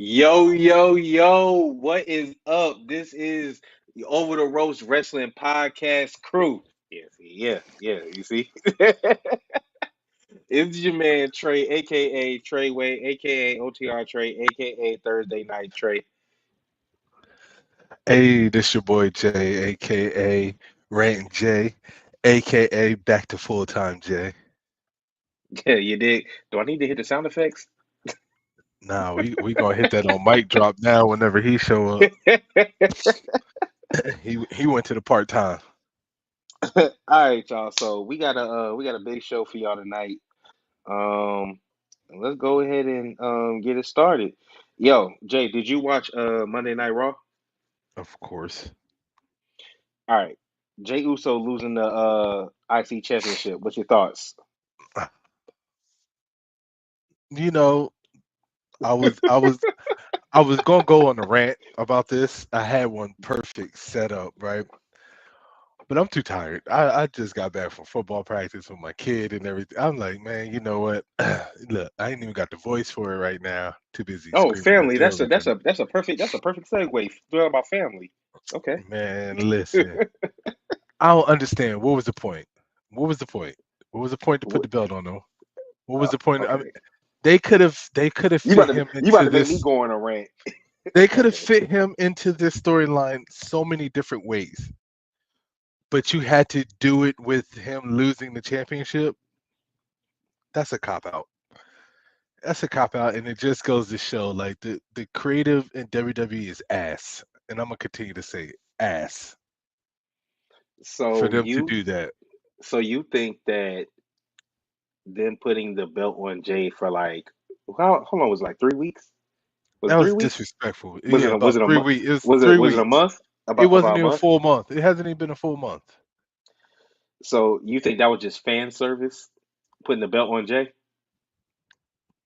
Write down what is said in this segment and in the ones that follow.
Yo, yo, yo, what is up? This is the Over the Roast Wrestling Podcast crew. Yeah, you see? It's your man Trey, aka Treyway, aka OTR Trey, aka Thursday Night Trey. Hey, this your boy Jay, aka Rant J, aka Back to Full Time Jay. Yeah, you dig? Do I need to hit the sound effects? Nah, we gonna hit that on mic drop now whenever he show up. He went to the part time. All right, y'all. So we got a big show for y'all tonight. Um, let's go ahead and get it started. Yo, Jay, did you watch Monday Night Raw? Of course. All right. Jay Uso losing the IC championship. What's your thoughts? You know, I was I was I was gonna go on a rant about this. I had one perfect set up, right? But I'm too tired. I just got back from football practice with my kid and everything. I'm like, man, you know what? Look, I ain't even got the voice for it right now. Too busy Oh, screaming at family. That's a that's television. a that's a perfect segue. Talking about family. Okay. Man, listen. I don't understand. What was the point? What was the point? What was the point to put What? the belt on them? What was the point? I mean, Okay. they could have You about fit to him you about into to make me this. go on a rant. They could have Okay. fit him into this storyline so many different ways. But you had to do it with him losing the championship. That's a cop out. That's a cop out, and it just goes to show like the creative in WWE is ass, and I'm gonna continue to say it, ass for So them to you do that. so you think that them putting the belt on Jay for like how long was it, like 3 weeks? Was That it three was weeks? disrespectful. Was Yeah, it was about it a three month? weeks. It was Was it three was it a weeks. month? It About wasn't a even a month? full month. It hasn't even been a full month. So you think that was just fan service, putting the belt on Jay?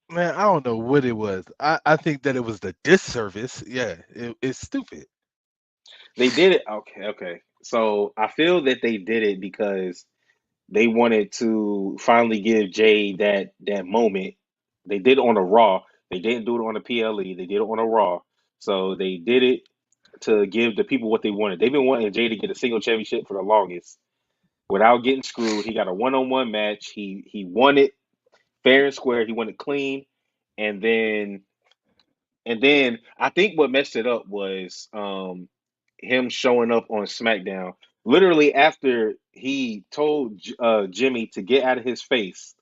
Man, I don't know what it was. I think that it was the disservice. Yeah, it's stupid. They did it. Okay. So I feel that they did it because they wanted to finally give Jay that moment. They did it on a Raw. They didn't do it on a PLE. They did it on a Raw. So they did it to give the people what they wanted. They've been wanting Jay to get a single championship for the longest without getting screwed. He got a one-on-one match. He won it fair and square. He won it clean, and then I think what messed it up was him showing up on SmackDown literally after he told Jimmy to get out of his face.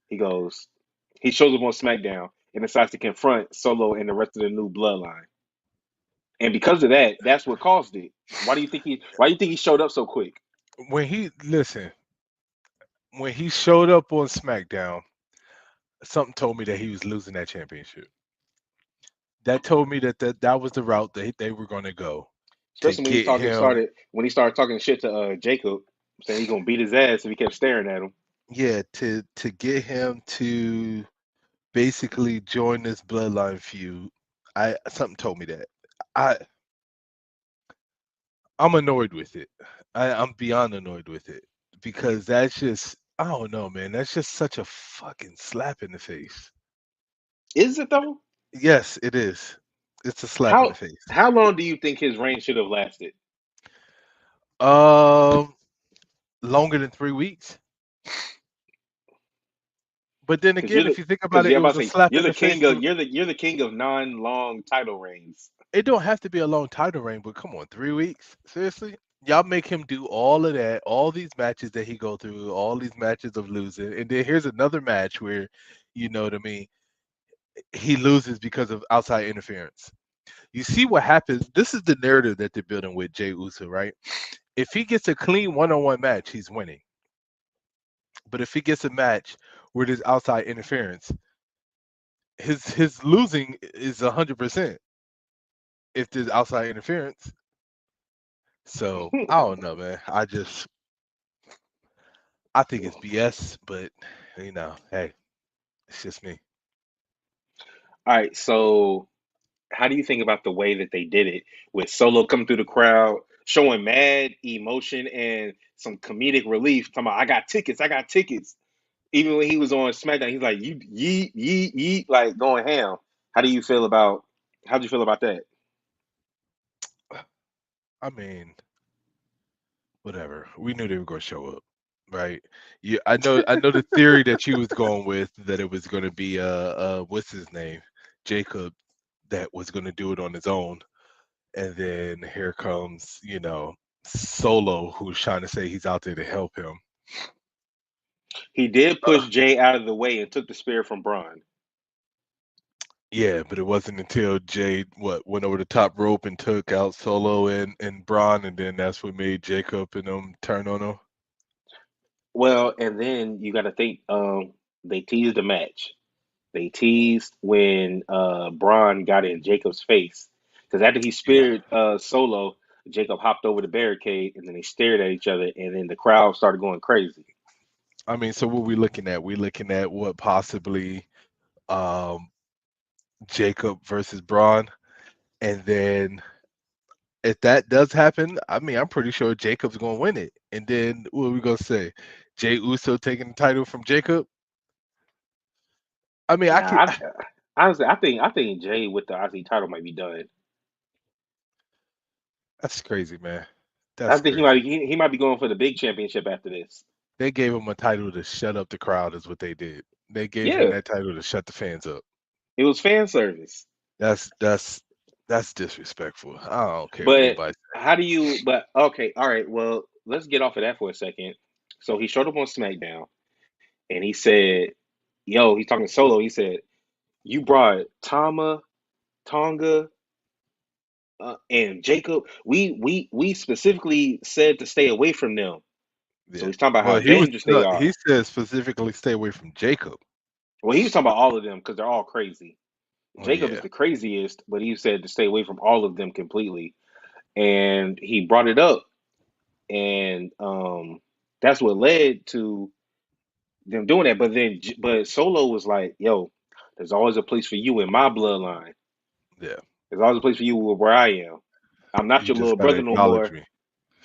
He goes, he shows up on SmackDown and decides to confront Solo and the rest of the new bloodline. And because of that, that's what caused it. Why do you think he showed up so quick? When he listen, when he showed up on SmackDown, something told me that he was losing that championship. That told me that was the route that they were going to go to Especially get him. when he started talking shit to Jacob, saying he's gonna beat his ass if he kept staring at him. Yeah, to get him to basically join this bloodline feud. I something told me that. I I'm annoyed with it. I'm beyond annoyed with it because that's just I don't know, man. That's just such a fucking slap in the face. Is it though? Yes, it is. It's a slap in the How face. how long do you think his reign should have lasted? Um, Longer than 3 weeks. But then Because again, if you think about because it, you're it about was to a say slap in the face. you're the king of non-long title reigns. It don't have to be a long title reign, but come on, 3 weeks? Seriously? Y'all make him do all of that, all these matches that he go through, all these matches of losing, and then here's another match where, you know what I mean, he loses because of outside interference. You see what happens? This is the narrative that they're building with Jey Uso, right? If he gets a clean one-on-one match, he's winning. But if he gets a match where there's outside interference, his losing is 100% if there's outside interference. So I don't know, man. I think it's BS, but hey, it's just me. All right, so how do you think about the way that they did it with Solo coming through the crowd, showing mad emotion and some comedic relief? Talking about, I got tickets. Even when he was on SmackDown, he's like, you yeet, yeet, yeet, like going ham. How do you feel about how do you feel about that? I mean, whatever. We knew they were going to show up, right? Yeah, I know the theory that you was going with that it was going to be what's his name, Jacob, that was going to do it on his own, and then here comes Solo, who's trying to say he's out there to help him. He did Uh, push Jay out of the way and took the spear from Braun. yeah, but it wasn't until Jade went over the top rope and took out Solo and Braun, and then that's what made Jacob and them turn on him. Well, and then you got to think they teased the match. They teased when Braun got in Jacob's face because after he Yeah. speared Solo, Jacob hopped over the barricade and then they stared at each other and then the crowd started going crazy. I mean, so what we looking at? We looking at what possibly um Jacob versus Braun, and then if that does happen, I mean, I'm pretty sure Jacob's gonna win it. And then what are we gonna say? Jay Uso taking the title from Jacob? I mean, I could. Nah, honestly, I think Jay with the IC title might be done. That's crazy, man. I That's think crazy. he might be going for the big championship after this. They gave him a title to shut up the crowd, is what they did. They gave him Yeah, that title to shut the fans up. it was fan service. That's disrespectful. I don't care what But nobody. how do you? But okay, all right. Well, let's get off of that for a second. So he showed up on SmackDown and he said, "Yo," he's talking solo. He said, "You brought Tonga, and Jacob. We specifically said to stay away from them." So Yeah. he's talking about how Well, he was dangerous they no, he are. said specifically stay away from Jacob. Well, he was talking about all of them because they're all crazy. Oh Jacob is yeah, the craziest, but he said to stay away from all of them completely. And he brought it up, and that's what led to them doing that. But Solo was like, "Yo, there's always a place for you in my bloodline. yeah. There's always a place for you where I am. I'm not You your just little gotta brother no acknowledge more. me.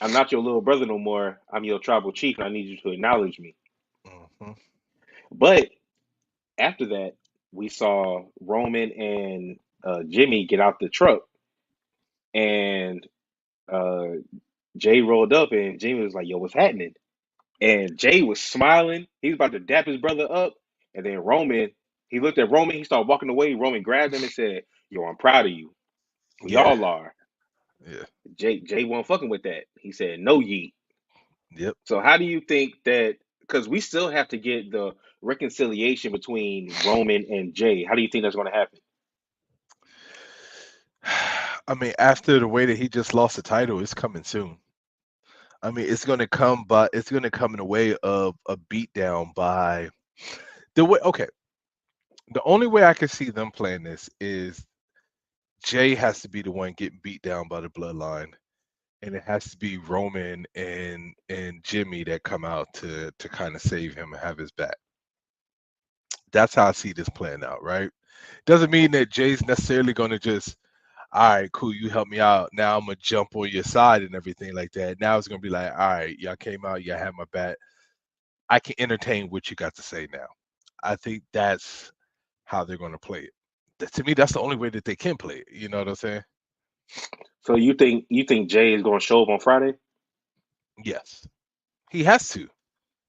I'm not your little brother no more. I'm your tribal chief, and I need you to acknowledge me." Hmm. But after that, we saw Roman and Jimmy get out the truck, and uh, Jay rolled up, and Jimmy was like, "Yo, what's happening?" And Jay was smiling. He was about to dap his brother up, and then Roman, he looked at Roman. He started walking away. Roman grabbed him and said, "Yo, I'm proud of you. We Yeah, all are." yeah, Jay wasn't fucking with that. He said, "No yeet." yep. So how do you think that? Because we still have to get the reconciliation between Roman and Jay. How do you think that's going to happen? I mean, after the way that he just lost the title, it's coming soon. I mean, it's gonna come in a way of a beatdown by the way. Okay, the only way I can see them playing this is Jay has to be the one getting beat down by the bloodline, and it has to be Roman and Jimmy that come out to kind of save him and have his back. That's how I see this playing out, right? Doesn't mean that Jay's necessarily going to just, all right, cool, you help me out. Now I'm gonna jump on your side and everything like that. Now it's gonna be like, all right, y'all came out, y'all have my back. I can entertain what you got to say now. I think that's how they're gonna play it. To me, that's the only way that they can play it. You know what I'm saying? So you think Jay is going to show up on Friday? Yes, he has to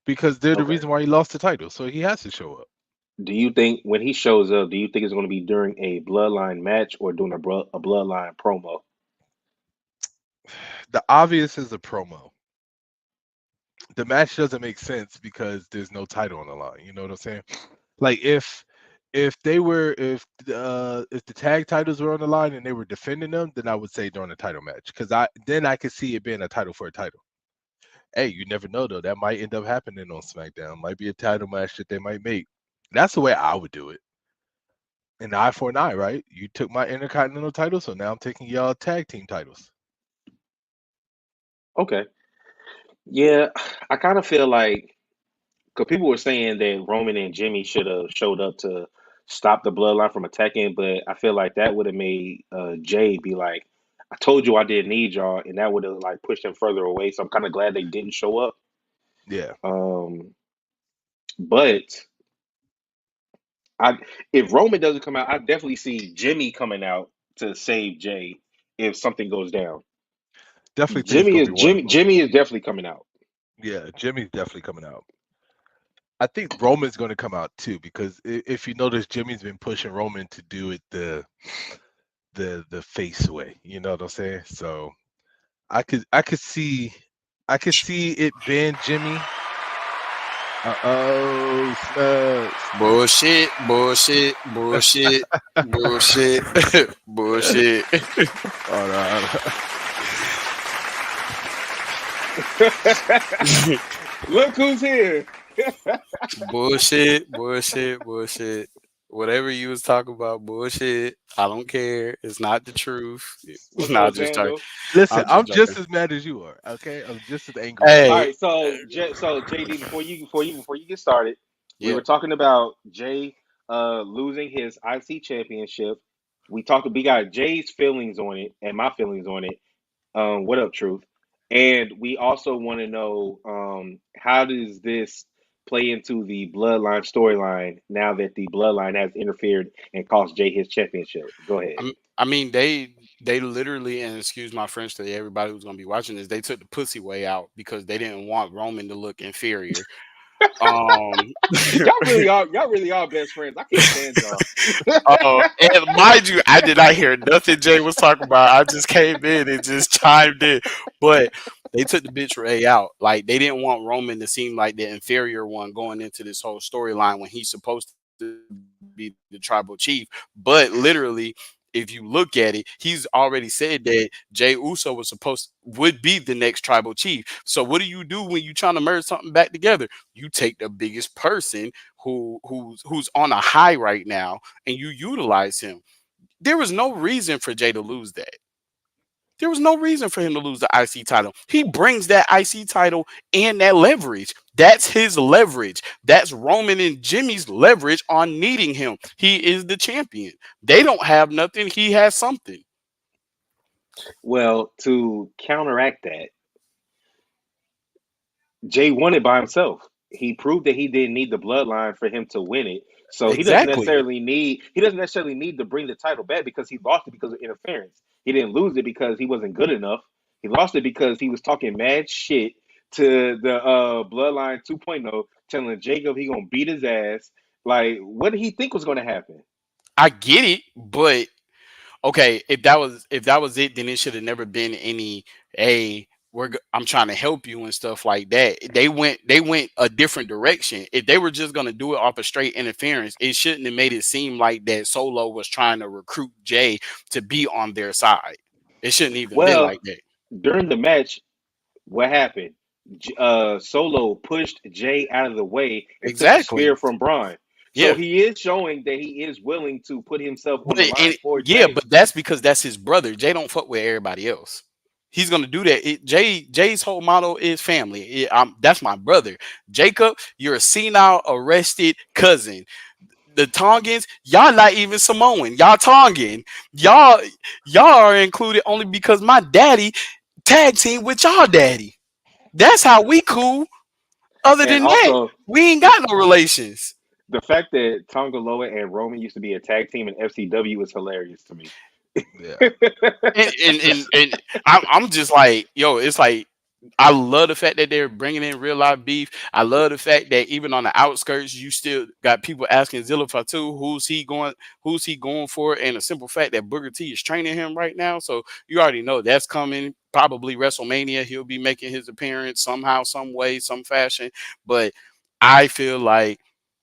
because they're the Okay. reason why he lost the title, so he has to show up. Do you think when he shows up, do you think it's going to be during a bloodline match or during a bloodline promo? The obvious is a promo. The match doesn't make sense because there's no title on the line. You know what I'm saying? Like if the tag titles were on the line and they were defending them, then I would say during a title match because I could see it being a title for a title. Hey, you never know though. That might end up happening on SmackDown. Might be a title match that they might make. That's the way I would do it. An eye for an eye, right? You took my intercontinental title, so now I'm taking y'all tag team titles. Okay. Yeah, I kind of feel like because people were saying that Roman and Jimmy should have showed up to stop the bloodline from attacking, but I feel like that would have made Jay be like, "I told you I didn't need y'all," and that would have like pushed him further away. So I'm kind of glad they didn't show up. Yeah, Um, but I if Roman doesn't come out, I definitely see Jimmy coming out to save Jay if something goes down. definitely think it's gonna be one of them. Jimmy is definitely coming out. Yeah, Jimmy's definitely coming out. I think Roman's going to come out too because if you notice, Jimmy's been pushing Roman to do it the face way. You know what I'm saying? So I could see it being Jimmy. Oh, Snugs. Bullshit, bullshit, bullshit, bullshit, bullshit. Hold on. Look who's here. Bullshit, bullshit, bullshit. Whatever you was talking about, bullshit. I don't care. It's not the truth. What's Nah, up, just joking. Vandal? Listen, I'm just I'm joking. just as mad as you are. Okay, I'm just as angry as All you Hey, are. right, so so JD, before you get started, we yeah. were talking about Jay losing his IC championship. We got Jay's feelings on it and my feelings on it. What up, Truth? And we also want to know how does this play into the Bloodline storyline now that the Bloodline has interfered and cost Jay his championship? Go ahead. I mean, they literally, and excuse my French to everybody who's gonna be watching this, they took the pussy way out because they didn't want Roman to look inferior. Um, Y'all really are best friends. I can't stand y'all. and mind you, I did not hear nothing Jay was talking about. I just came in and just chimed in. But they took the bitch Ray out. Like they didn't want Roman to seem like the inferior one going into this whole storyline when he's supposed to be the tribal chief. But literally, if you look at it, he's already said that Jay Uso would be the next tribal chief. So what do you do when you trying to merge something back together? You take the biggest person who's on a high right now and you utilize him. There was no reason for Jay to lose that. There was no reason for him to lose the IC title. He brings that IC title and that leverage. That's his leverage. That's Roman and Jimmy's leverage on needing him. He is the champion. They don't have nothing. He has something. Well, to counteract that, Jay won it by himself. He proved that he didn't need the bloodline for him to win it. So Exactly. he doesn't necessarily need to bring the title back because he lost it because of interference. He didn't lose it because he wasn't good enough. He lost it because he was talking mad shit to the bloodline 2.0, telling Jacob he gonna beat his ass. Like, what did he think was gonna happen? I get it, but okay, if that was it, then it should have never been any. Hey, I'm trying to help you and stuff like that. They went a different direction. If they were just gonna do it off of straight interference, it shouldn't have made it seem like that Solo was trying to recruit Jay to be on their side. It shouldn't even been Well, like that. during the match, what happened? Solo pushed Jay out of the way and took the spear Exactly. from Braun. So Yeah. he is showing that he is willing to put himself on But the line for yeah, Jay. but that's because that's his brother. Jay don't fuck with everybody else. He's gonna do that. Jay's whole motto is family. That's my brother. Jacob, you're a senile, arrested cousin. The Tongans, y'all not even Samoan. Y'all Tongan. Y'all y'all are included only because my daddy tag team with y'all daddy. That's how we cool. Other And than that, also we ain't the got no relations. the fact that Tonga Loa and Roman used to be a tag team in FCW is hilarious to me. Yeah. And I'm just like, yo, it's like I love the fact that they're bringing in real life beef. I love the fact that even on the outskirts, you still got people asking Zilla Fatu who's he going for, and the simple fact that Booker T is training him right now, so you already know that's coming. Probably WrestleMania, he'll be making his appearance somehow, some way, some fashion. But I feel like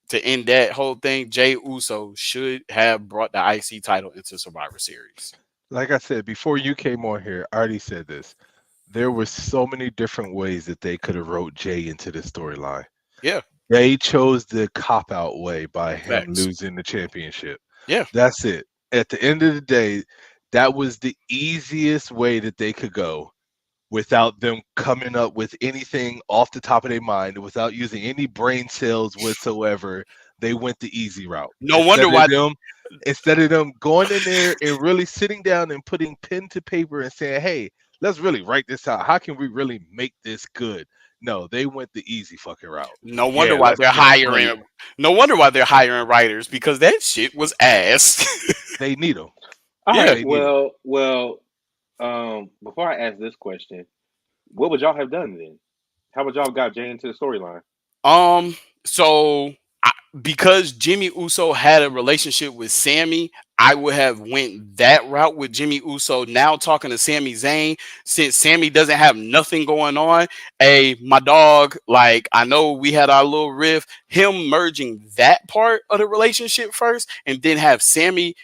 to end that whole thing, Jay Uso should have brought the IC title into Survivor Series. Like I said, before you came on here, I already said this. There were so many different ways that they could have wrote Jay into this storyline. Yeah, They chose the cop out way by him facts. losing the championship. Yeah. That's it. At the end of the day, that was the easiest way that they could go without them coming up with anything off the top of their mind, without using any brain cells whatsoever. They went the easy route. No wonder why. Instead of them going in there and really sitting down and putting pen to paper and saying, "Hey, let's really write this out. How can we really make this good?" No, they went the easy fucking route. No wonder Yeah, why let's they're just play it. hiring. No wonder why they're hiring writers because that shit was ass. They need them. All Yeah. right. They need them. Before I ask this question, what would y'all have done then? How would y'all have got Jay into the storyline? Um. So because Jimmy Uso had a relationship with Sammy, I would have went that route with Jimmy Uso. Now talking to Sami Zayn, since Sammy doesn't have nothing going on. Hey, my dog. Like I know we had our little riff. Him merging that part of the relationship first, and then have Sammy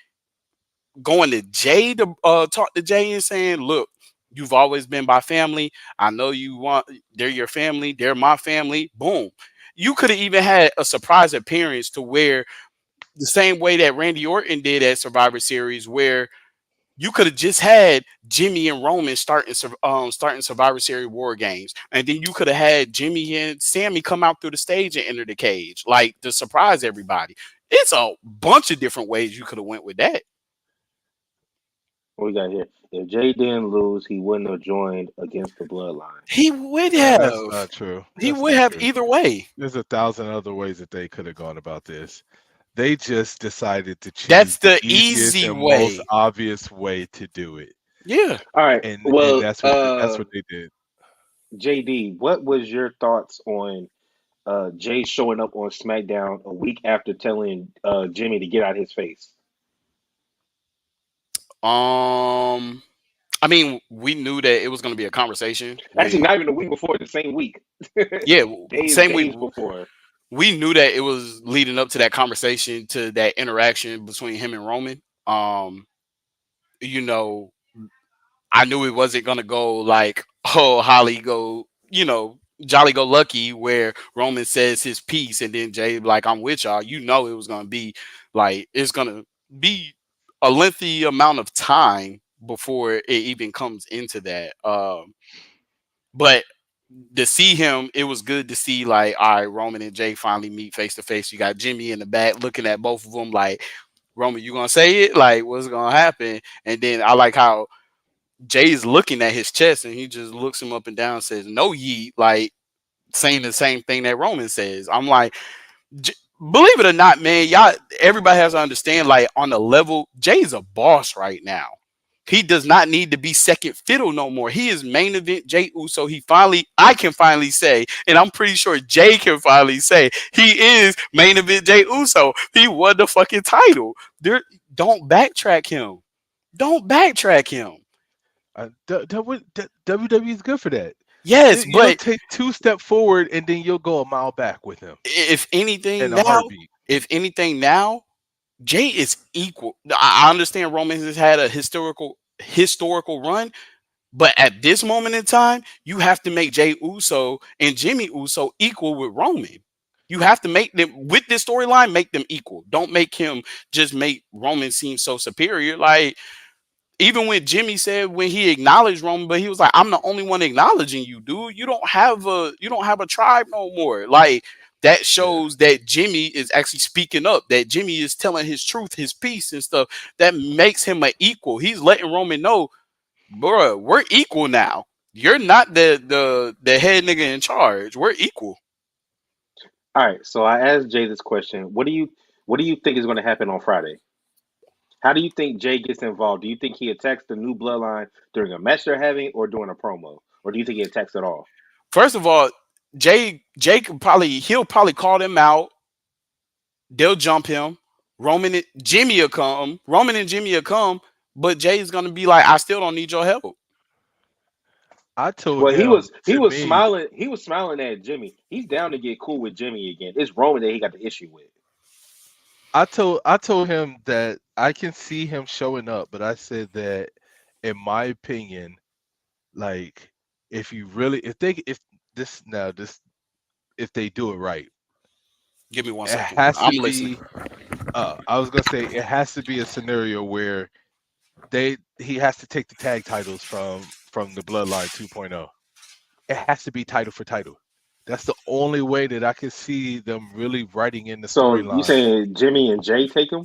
going to Jay to talk to Jay and saying, "Look, you've always been my family. I know you want. They're your family. They're my family." Boom. You could have even had a surprise appearance to where the same way that Randy Orton did at Survivor Series, where you could have just had Jimmy and Roman starting Survivor Series War Games, and then you could have had Jimmy and Sammy come out through the stage and enter the cage, like to surprise everybody. It's a bunch of different ways you could have went with that. What we got here? If Jay didn't lose, he wouldn't have joined against the Bloodline. He would That's have. not true. He That's would not have true. either way. There's a thousand other ways that they could have gone about this. They just decided to That's choose the the easiest easy and most way. obvious way to do it, Yeah. All right. and Well, that's what they did. JD, what was your thoughts on Jay showing up on SmackDown a week after telling Jimmy to get out his face? Um. I mean, we knew that it was going to be a conversation Actually, with. not even a week before, the same week. Yeah. Same week. Days before. We knew that it was leading up to that conversation, to that interaction between him and Roman. You know, I knew it wasn't gonna go like, oh, Holly go, jolly go lucky, where Roman says his piece and then Jay like, I'm with y'all. You know, it was gonna be like, it's gonna be a lengthy amount of time before it even comes into that. But to see him, it was good to see like, all right, Roman and Jay finally meet face to face. You got Jimmy in the back looking at both of them like, Roman, you gonna say it? Like, what's gonna happen? And then I like how Jay's looking at his chest and he just looks him up and down and says, no yeet, like saying the same thing that Roman says. I'm like, believe it or not, man, y'all, everybody has to understand, like, on the level, Jay's a boss right now. He does not need to be second fiddle no more. He is main event Jay Uso. I can finally say, and I'm pretty sure Jay can finally say, he is main event Jay Uso. He won the fucking title. There, don't backtrack him. Don't backtrack him. WWE is good for that. Yes, You'll but take two step forward and then you'll go a mile back with him if anything in a now, heartbeat. if anything now, Jay is equal. I understand Roman has had a historical run, but at this moment in time, you have to make Jay Uso and Jimmy Uso equal with Roman. You have to make them with this storyline, make them equal. Don't make him just make Roman seem so superior. Like even when Jimmy said when he acknowledged Roman, but he was like, "I'm the only one acknowledging you, dude. You don't have a tribe no more." Like that Yeah. shows that Jimmy is actually speaking up. That Jimmy is telling his truth, his piece, and stuff. That makes him an equal. He's letting Roman know, bro, we're equal now. You're not the head nigga in charge. We're equal. All right. So I asked Jay this question. What do you think is going to happen on Friday? How do you think Jay gets involved? Do you think he attacks the new bloodline during a match they're having or during a promo? Or do you think he attacks at all? First of all, Jay he'll probably call them out. They'll jump him. Roman and Jimmy will come, but Jay's gonna be like, I still don't need your help. I told Well, he him, was he to was me, smiling. He was smiling at Jimmy. He's down to get cool with Jimmy again. It's Roman that he got the issue with. I told him that I can see him showing up, but I said that in my opinion, like if you really if this now this if they do it right, Give me one it second. has I'm to listening. be I was gonna say it has to be a scenario where he has to take the tag titles from the Bloodline 2.0. It has to be title for title. That's the only way that I can see them really writing in the So you storyline. saying Jimmy and Jay take him?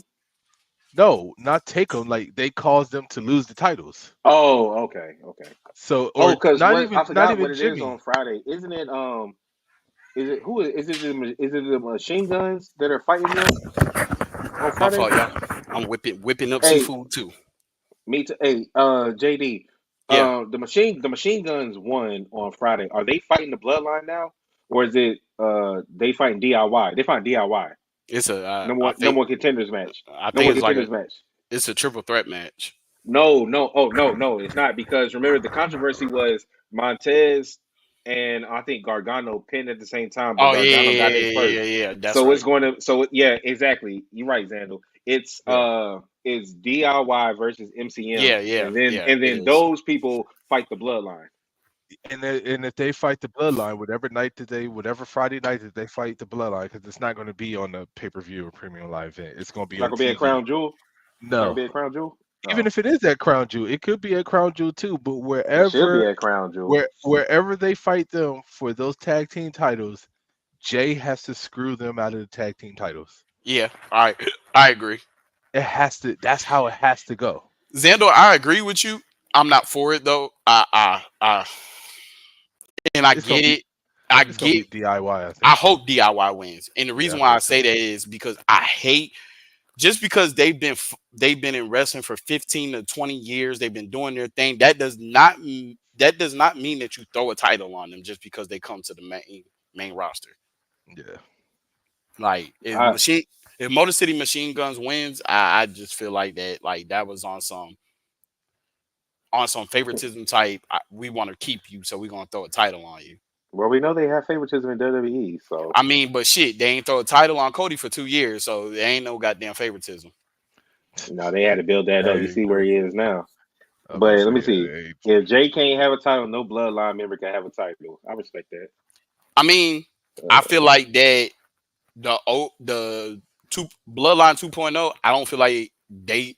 No, not take them. Like they cause them to lose the titles. Oh, okay, okay. So Oh, or because not what even I not forgot even what it is Jimmy. on Friday. Isn't it? Is it who is it the machine guns that are fighting them on My Friday? fault, y'all. I'm whipping up Hey, seafood too. me too. Hey, JD. Yeah, The machine guns won on Friday. Are they fighting the bloodline now, or is it they fighting DIY? They fighting DIY. it's a. Number I one, think number one contenders match. I Number think one it's like a contenders match. it's a triple threat match. No, no, oh no, no, it's not because remember the controversy was Montez and I think Gargano pinned at the same time, but Oh yeah, Gargano yeah, got yeah, his yeah, yeah, first. yeah. That's So it's right. going to yeah, exactly. You're right, Xandal. Yeah, It's DIY versus MCM Yeah, yeah, yeah. and It then is. those people fight the bloodline. and if they fight the Bloodline, whatever Friday night that they fight the Bloodline, because it's not going to be on the pay per view or premium live event. It's going to It's be not on gonna be a TV. crown jewel. It's not gonna No, be a crown jewel. even Oh. if it is at Crown Jewel, it could be at Crown Jewel too. But It should be a crown jewel. wherever they fight them for those tag team titles, Jay has to screw them out of the tag team titles. Yeah, I agree. It has to. That's how it has to go. Xandor, I agree with you. I'm not for it though. And I It's gonna get be it. I it's gonna get. be DIY. I I think. hope DIY wins, and the Yeah, I reason why I think say so. that is because I hate just because they've been in wrestling for 15 to 20 years. They've been doing their thing. That does not mean that you throw a title on them just because they come to the main roster. Yeah. Like I if Motor City Machine Guns wins, I just feel like that was on some favoritism type. We want to keep you, so we're gonna throw a title on you. well, we know they have favoritism in WWE, so I mean, but shit, they ain't throw a title on Cody for 2 years, so there ain't no goddamn favoritism. they had to build that I up. You see where agree. he is now. I was But about to let me say, see. If Jay can't have a title, no bloodline member can have a title. I respect that. I mean, I feel like that the two Bloodline 2.0. I don't feel like they.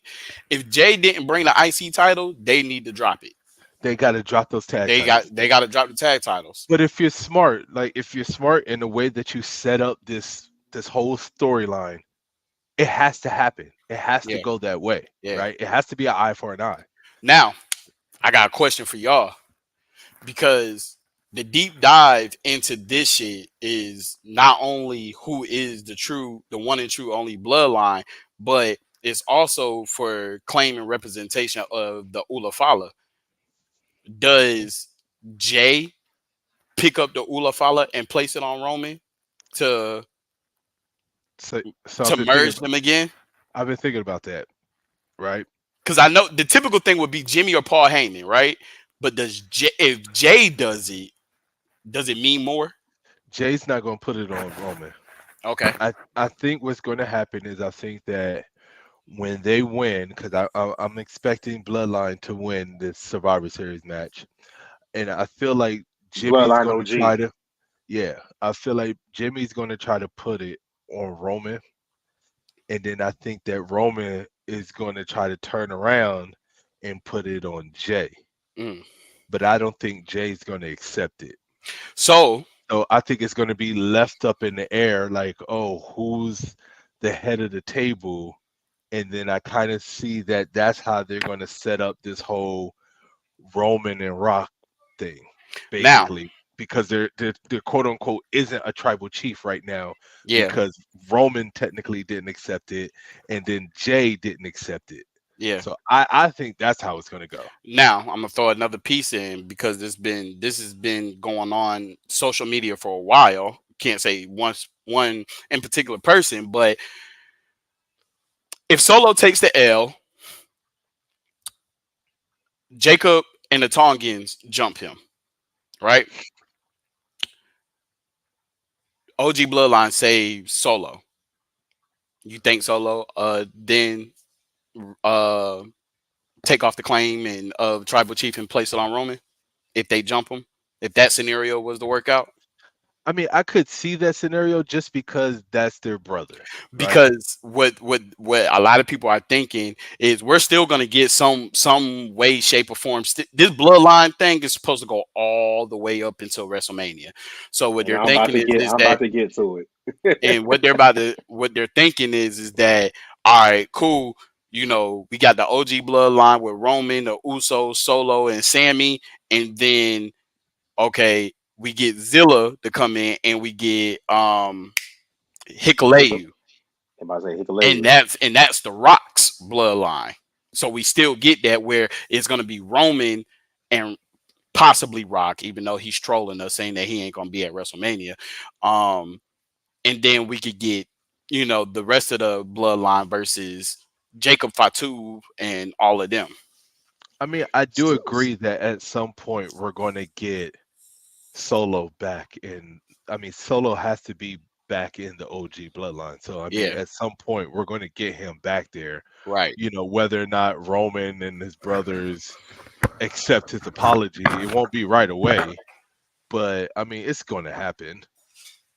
If Jay didn't bring the IC title, they need to drop it. they got to drop those tag They got titles. they got to drop the tag titles. But if you're smart, like if you're smart in the way that you set up this whole storyline, it has to happen. It has to Yeah, go that way, yeah. right? It has to be an eye for an eye. Now I got a question for y'all because the deep dive into this shit is not only who is the one and true only bloodline, but it's also for claim and representation of the Ulafala. Does Jay pick up the Ulafala and place it on Roman to So to merge them again? I've been thinking about that, right? Because I know the typical thing would be Jimmy or Paul Heyman, right? But if Jay does it mean more? Jay's not going to put it on Roman. Okay. I think what's going to happen is I think that when they win, because I'm expecting Bloodline to win this Survivor Series match, and I feel like Jimmy's Bloodline going to try OG. to, yeah, I feel like Jimmy's going to try to put it on Roman, and then I think that Roman is going to try to turn around and put it on Jay, Mm. but I don't think Jay's going to accept it. So So I think it's going to be left up in the air, like, oh, who's the head of the table? And then I kind of see that that's how they're going to set up this whole Roman and Rock thing, now, basically, because they're quote unquote isn't a tribal chief right now yeah, because Roman technically didn't accept it, and then Jay didn't accept it. yeah. So I think that's how it's going to go. Now I'm gonna throw another piece in because this has been going on social media for a while. Can't say one in particular person, but if Solo takes the L, Jacob and the Tongans jump him, right? OG Bloodline saves Solo. You think Solo then uh take off the claim and of tribal chief and place it on Roman if they jump him? If that scenario was to work out? I mean, I could see that scenario just because that's their brother, right? Because what a lot of people are thinking is we're still going to get some way, shape, or form. This bloodline thing is supposed to go all the way up until WrestleMania. So what And they're thinking is I'm that, about to get to and it. what they're thinking is that, all right, cool. You know, we got the OG bloodline with Roman, the Usos, Solo, and Sammy, and then okay, we get Zilla to come in, and we get Hickle, Hikuleu, I'm about to say and Hikaleu. that's the Rock's bloodline. So we still get that where it's gonna be Roman and possibly Rock, even though he's trolling us saying that he ain't gonna be at WrestleMania. Um, and then we could get, you know, the rest of the bloodline versus Jacob Fatu and all of them. I mean, I do So, agree that at some point we're going to get Solo back in. I mean, Solo has to be back in the OG bloodline. So, I mean, Yeah, at some point we're going to get him back there. right. You know, whether or not Roman and his brothers accept his apology, it won't be right away, but I mean, it's going to happen.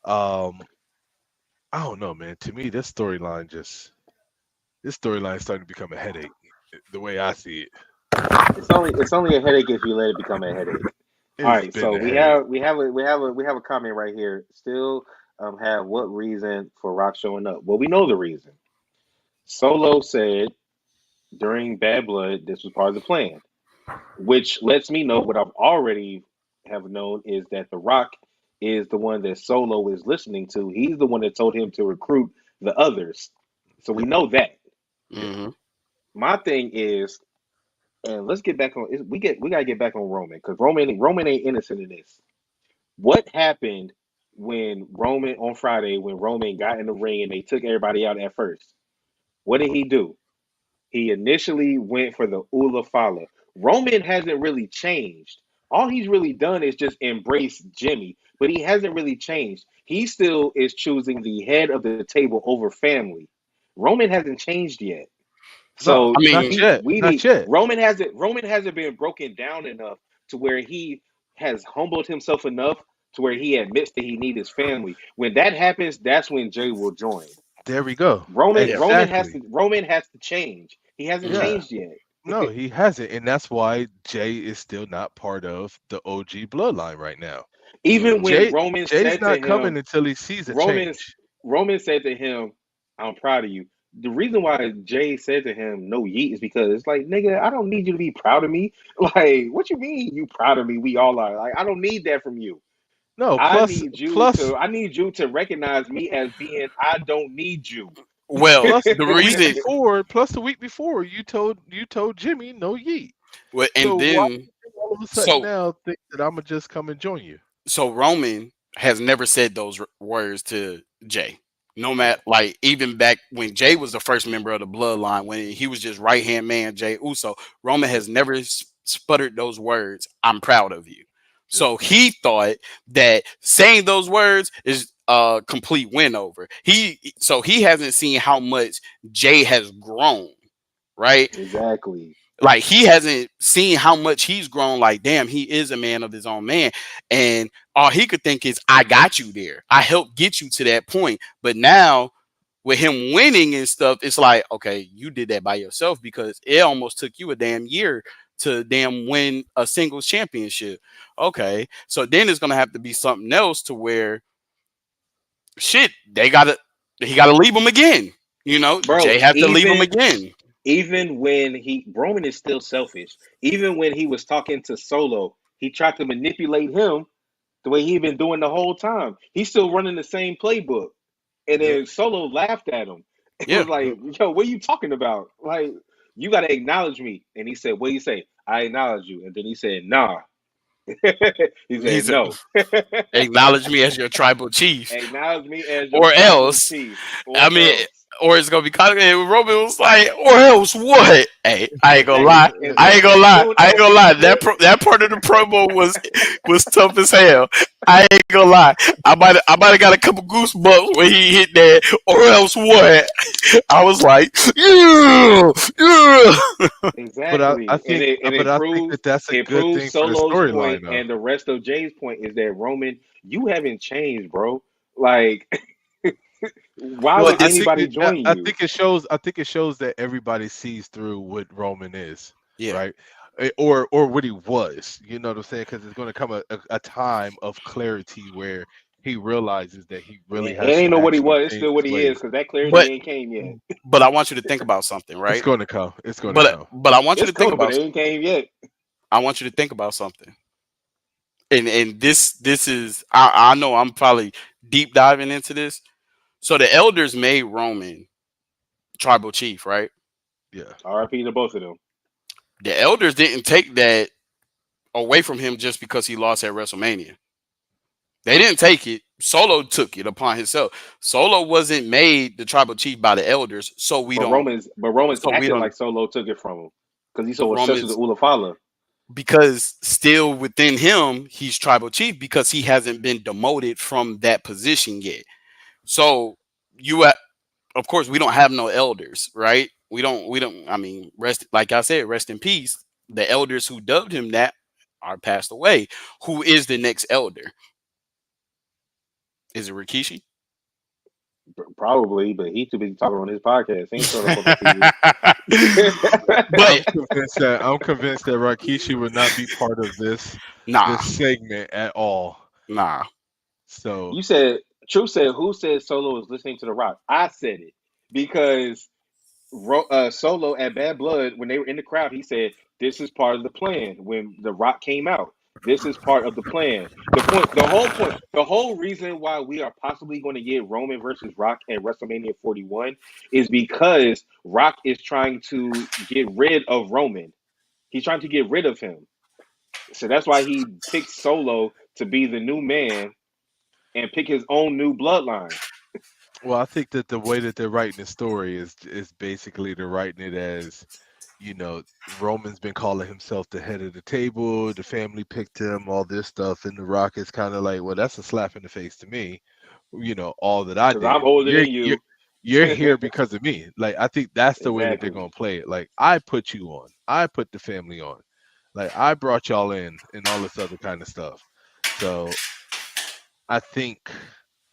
Um, I don't know, man. To me, this storyline is starting to become a headache. The way I see it, it's only a headache if you let it become a headache. All it's right, been so a headache. we have a comment right here. Still have what reason for Rock showing up? Well, we know the reason. Solo said during Bad Blood this was part of the plan, which lets me know what I've already have known is that The Rock is the one that Solo is listening to. He's the one that told him to recruit the others. So we Yep, know that. yep. Hmm. My thing is, and let's get back on. We gotta get back on Roman because Roman ain't innocent in this. What happened when Roman on Friday when Roman got in the ring and they took everybody out at first? What did he do? He initially went for the Ula Fala. Roman hasn't really changed. All he's really done is just embrace Jimmy, but he hasn't really changed. He still is choosing the head of the table over family. Roman hasn't changed yet. No, So I not mean, yet, we not need yet. Roman hasn't been broken down enough to where he has humbled himself enough to where he admits that he needs his family. When that happens, that's when Jay will join. There we go. yeah, Exactly. Roman has to change. He hasn't Yeah. changed yet. No, he hasn't, and that's why Jay is still not part of the OG bloodline right now. Even hmm when Jay Roman Jay's said to not coming him, until he sees a Roman's change. Roman said to him, "I'm proud of you." The reason why Jay said to him, "No yeet," is because it's like, nigga, I don't need you to be proud of me. Like, what you mean you proud of me? We all are. Like, I don't need that from you. No, plus I need you to recognize me as being I don't need you. well, plus the the week reason, before, you told Jimmy no yeet. well, So and why then do you all of a sudden so now think that I'm gonna just come and join you? so Roman has never said those words to Jay. No matter, like, even back when Jay was the first member of the bloodline, when he was just right hand man Jay Uso, Roman Yep, has never sputtered those words. I'm proud of you. yep. So he thought that saying those words is a complete win over. He hasn't seen how much Jay has grown, right? Exactly. Like he hasn't seen how much he's grown. Like, damn, he is a man of his own man. And all he could think is, I got you there. I helped get you to that point. But now with him winning and stuff, it's like, okay, you did that by yourself because it almost took you a damn year to damn win a singles championship. Okay. So then it's gonna have to be something else to where shit, he gotta leave him again. You know, Bro, Jay have to leave him again. even when he Roman is still selfish. Even when he was talking to Solo, he tried to manipulate him the way he been doing the whole time. He's still running the same playbook. And Yep, then Solo laughed at him. It Yeah. was like, yep. yo, what are you talking about? Like, you gotta acknowledge me. And he said, what do you say? I acknowledge you. And then he said, nah. He said, He's no. acknowledge me as your tribal chief, Acknowledge me as your or tribal else, chief, I or mean, else. or it's gonna be complicated. Roman was like, or else what? Hey, I ain't gonna Exactly. lie. And I ain't then gonna as lie. soon I ain't as gonna lie. look, That part of the promo was tough as hell. I ain't gonna lie. I might have got a couple goosebumps when he hit that. Or else what? I was like, yeah, yeah. But I exactly, and think, but I think that that's a it good proves thing for the Solo's point storyline, though. and the rest of Jay's point is that Roman you haven't changed, bro. Like, why Well, would But I this, think anybody join you? I think it shows that everybody sees through what Roman is, yeah. right? Or what he was. You know what I'm saying? Because it's going to come a time of clarity where he realizes that he really It has ain't to know what he actually was. It's change still what his he is ways. because that clarity But ain't came yet. but I want you to think about something, It's right? going to come. It's going to But come. but I want you It's to think coming, but about it ain't came yet. I want you to think about something. And this is I know I'm probably deep diving into this. So the elders made Roman tribal chief, right? Yeah. RIP to both of them. The elders didn't take that away from him just because he lost at WrestleMania. They didn't take it. Solo took it upon himself. Solo wasn't made the tribal chief by the elders, But Roman's so we acting don't like Solo took it from him because he's so obsessed with the Romans Ulafala. because still within him he's tribal chief because he hasn't been demoted from that position yet. So you of course we don't have no elders, right? We don't I mean rest like I said, rest in peace. The elders who dubbed him that are passed away. Who is the next elder? Is it Rikishi? Probably, but he too busy talking on his podcast. He ain't showing up on no TV. But I'm convinced that Rakishi would not be part of this nah, segment at all. nah. So You said, True said, who said Solo was listening to The Rock? I said it because Solo at Bad Blood, when they were in the crowd, he said, "This is part of the plan." When The Rock came out, this is part of the plan. The whole reason why we are possibly going to get Roman versus Rock at WrestleMania 41 is because Rock is trying to get rid of Roman. He's trying to get rid of him. So that's why he picked Solo to be the new man and pick his own new bloodline. well, I think that the way that they're writing the story is basically they're writing it as, Roman's been calling himself the head of the table, the family picked him, all this stuff, and the Rock is kind of like, well, that's a slap in the face to me. All that I Because I'm did. older You're than you're you. you're here because of me. Like I think that's the way that they're Exactly. gonna play it. Like I put you on. I put the family on. Like I brought y'all in and all this other kind of stuff. So I think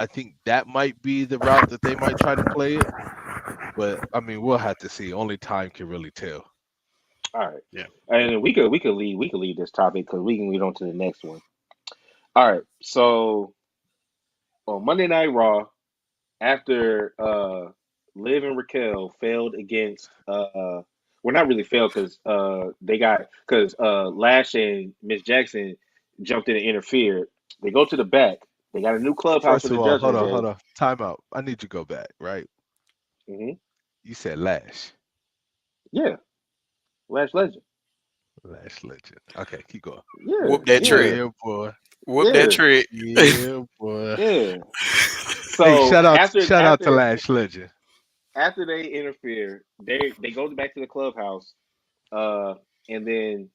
I think that might be the route that they might try to play it. But I mean, we'll have to see. Only time can really tell. All right. Yeah. And we could leave this topic because we can lead on to the next one. All right. So on Monday Night Raw, after Liv and Raquel failed against well, not really failed because they got because Lash and Miss Jackson jumped in and interfered. They go to the back. They got a new clubhouse First for the of all, hold Judgment on, Day. hold on. Time out. I need you to go back, right? Hmm. You said Lash. Yeah, Lash Legend. Lash Legend. Okay, keep going. Yeah, Whoop that yeah, trick. Yeah, boy. Whoop that yeah, trick. Yeah, boy. yeah. Hey, So after shout out to after Lash Legend. after they interfere, they go back to the clubhouse, uh, and then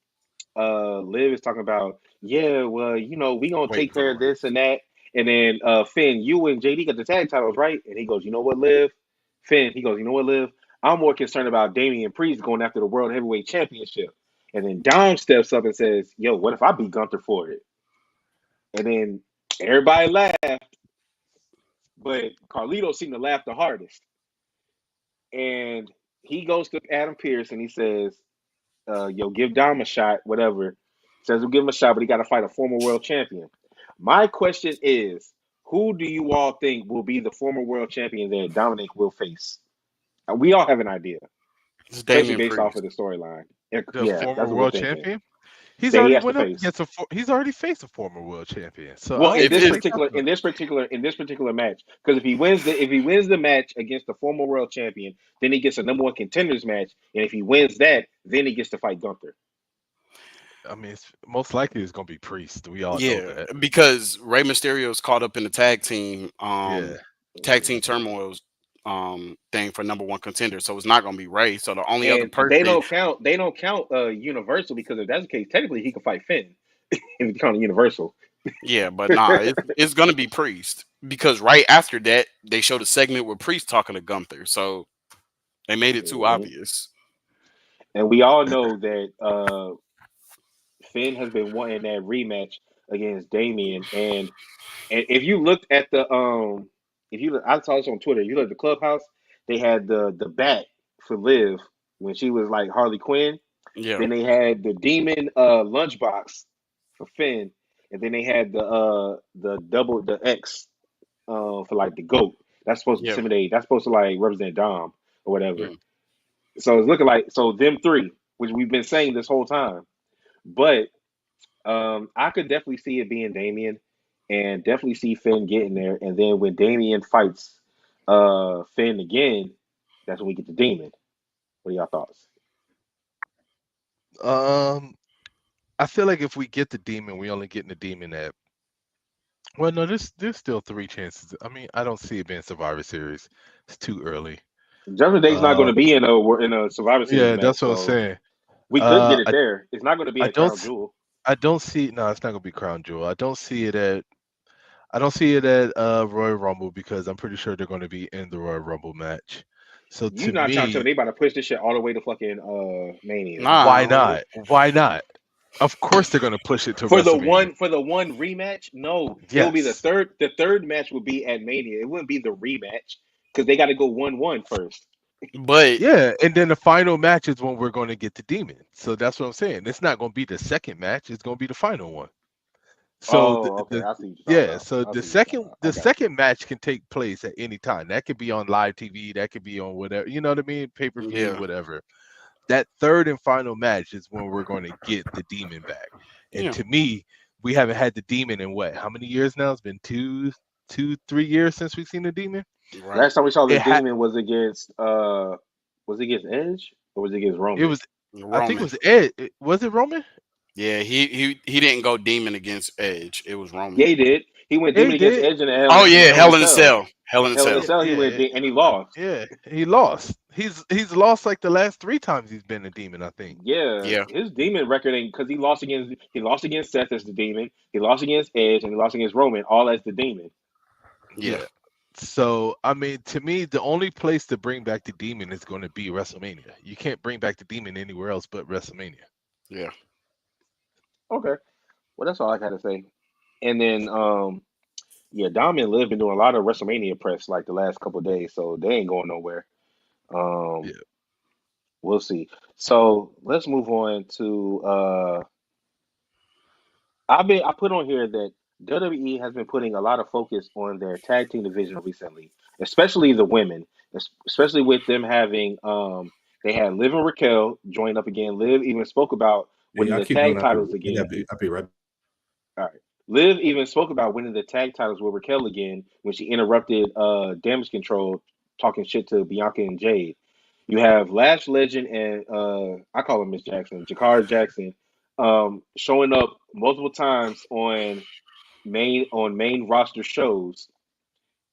Liv is talking about, yeah, well, we gonna Wait, take wait, care of wait. this and that, and then Finn, you and JD got the tag titles, right? And he goes, you know what, Liv? Finn, he goes, you know what, Liv? I'm more concerned about Damian Priest going after the World Heavyweight Championship. And then Dom steps up and says, yo, what if I beat Gunther for it? And then everybody laughed, but Carlito seemed to laugh the hardest. And he goes to Adam Pearce and he says, yo, give Dom a shot, whatever. Says we'll give him a shot, but he got to fight a former world champion. My question is, who do you all think will be the former world champion that Dominic will face? We all have an idea, It's especially Damian based off of Priest. the storyline. The Yeah, former that's what we're world thinking. champion. He's That he already has to went up face. against he's already faced a former world champion. So I Well, don't in If think this if they particular, talking. in this particular match, because if he wins the match against the former world champion, then he gets a number one contenders match, and if he wins that, then he gets to fight Gunther. I mean, it's most likely it's gonna be Priest. We all know yeah, that. because Rey Mysterio's caught up in the Yeah. tag team turmoils thing for number one contender. So it's not gonna be Rey. So the only other And they person, don't count. They don't count Universal because if that's the case, technically he could fight Finn if he count Universal. yeah, but nah, it's gonna be Priest. Because right after that, they showed a segment with Priest talking to Gunther. So they made it too Mhm. obvious. And we all know that Finn has been wanting that rematch against Damian. And if you looked at the if you I saw this on Twitter, you look at the clubhouse, they had the bat for Liv when she was like Harley Quinn. Yeah, Then they had the demon lunchbox for Finn, and then they had the double the X for like the goat. That's supposed to yeah. intimidate. That's supposed to like represent Dom or whatever. Mm. So it's looking like so them three, which we've been saying this whole time. But I could definitely see it being Damien, and definitely see Finn getting there. And then when Damien fights Finn again, that's when we get the demon. What are y'all thoughts? Um, I feel like if we get the demon, we only getting the demon at. Well, no, there's still three chances. I mean, I don't see it being Survivor Series. It's too early. Judgment Day's not going Uh, to be in a Survivor Series yeah, match, that's what I'm so saying. we could Uh, get it I there. It's not going to be I at don't Crown s- Jewel. I don't see. No, it's not gonna be Crown Jewel. I don't see it at. I don't see it at Royal Rumble because I'm pretty sure they're going to be in the Royal Rumble match. So You to not trying to tell me, me they about to push this shit all the way to fucking Mania why Nah, not? Why not? Of course they're going to push it to WrestleMania. for the one rematch? No, it will be Yes. the third match will be at Mania. It wouldn't be the rematch because they got to go 1-1 first. but Yeah, and then the final match is when we're going to get the demon. So that's what I'm saying. It's not going to be the second match. It's going to be the final one. So Oh, okay. I see what you're talking yeah, about. so I see what you're talking about. I the got you. second match can take place at any time. That could be on live TV. That could be on whatever. You know what I mean? Pay per view, yeah, whatever. That third and final match is when we're going to get the demon back. And yeah, to me, we haven't had the demon in what? How many years now? It's been 3 years since we've seen the demon. right. Last time we saw the It had demon was it against Edge or was it against it Roman? was I think it Roman. was Ed. Was it Roman? Yeah, he didn't go demon against Edge. It was Yeah, Roman. he did. He went Yeah, he demon against did. Edge Oh In the yeah, Hell in a Hell in a Cell. Cell. Hell in a Hell in a Yeah, Cell. Cell, he yeah, and he lost. yeah. He lost. He's lost like the last three times he's been a demon, I think. Yeah, Yeah, his demon record ain't because he lost against Seth as the demon, he lost against Edge, and he lost against Roman all as the demon. yeah, Yeah. So I mean, to me, the only place to bring back the demon is going to be WrestleMania. You can't bring back the demon anywhere else but WrestleMania. yeah. Okay, well that's all I got to say. And then yeah, Dom and Liv been doing a lot of WrestleMania press like the last couple of days, so they ain't going nowhere. Um, Yeah. we'll see. So let's move on to I put on here that WWE has been putting a lot of focus on their tag team division recently, especially the women, especially with them having they had Liv and Raquel join up again. Liv even spoke about Hey, winning y'all the keep going. tag titles again. I'll be right. All right. Liv even spoke about winning the tag titles with Raquel again when she interrupted Damage Control talking shit to Bianca and Jade. You have Lash Legend and I call him Miss Jackson, Jakara Jackson, showing up multiple times on main roster shows.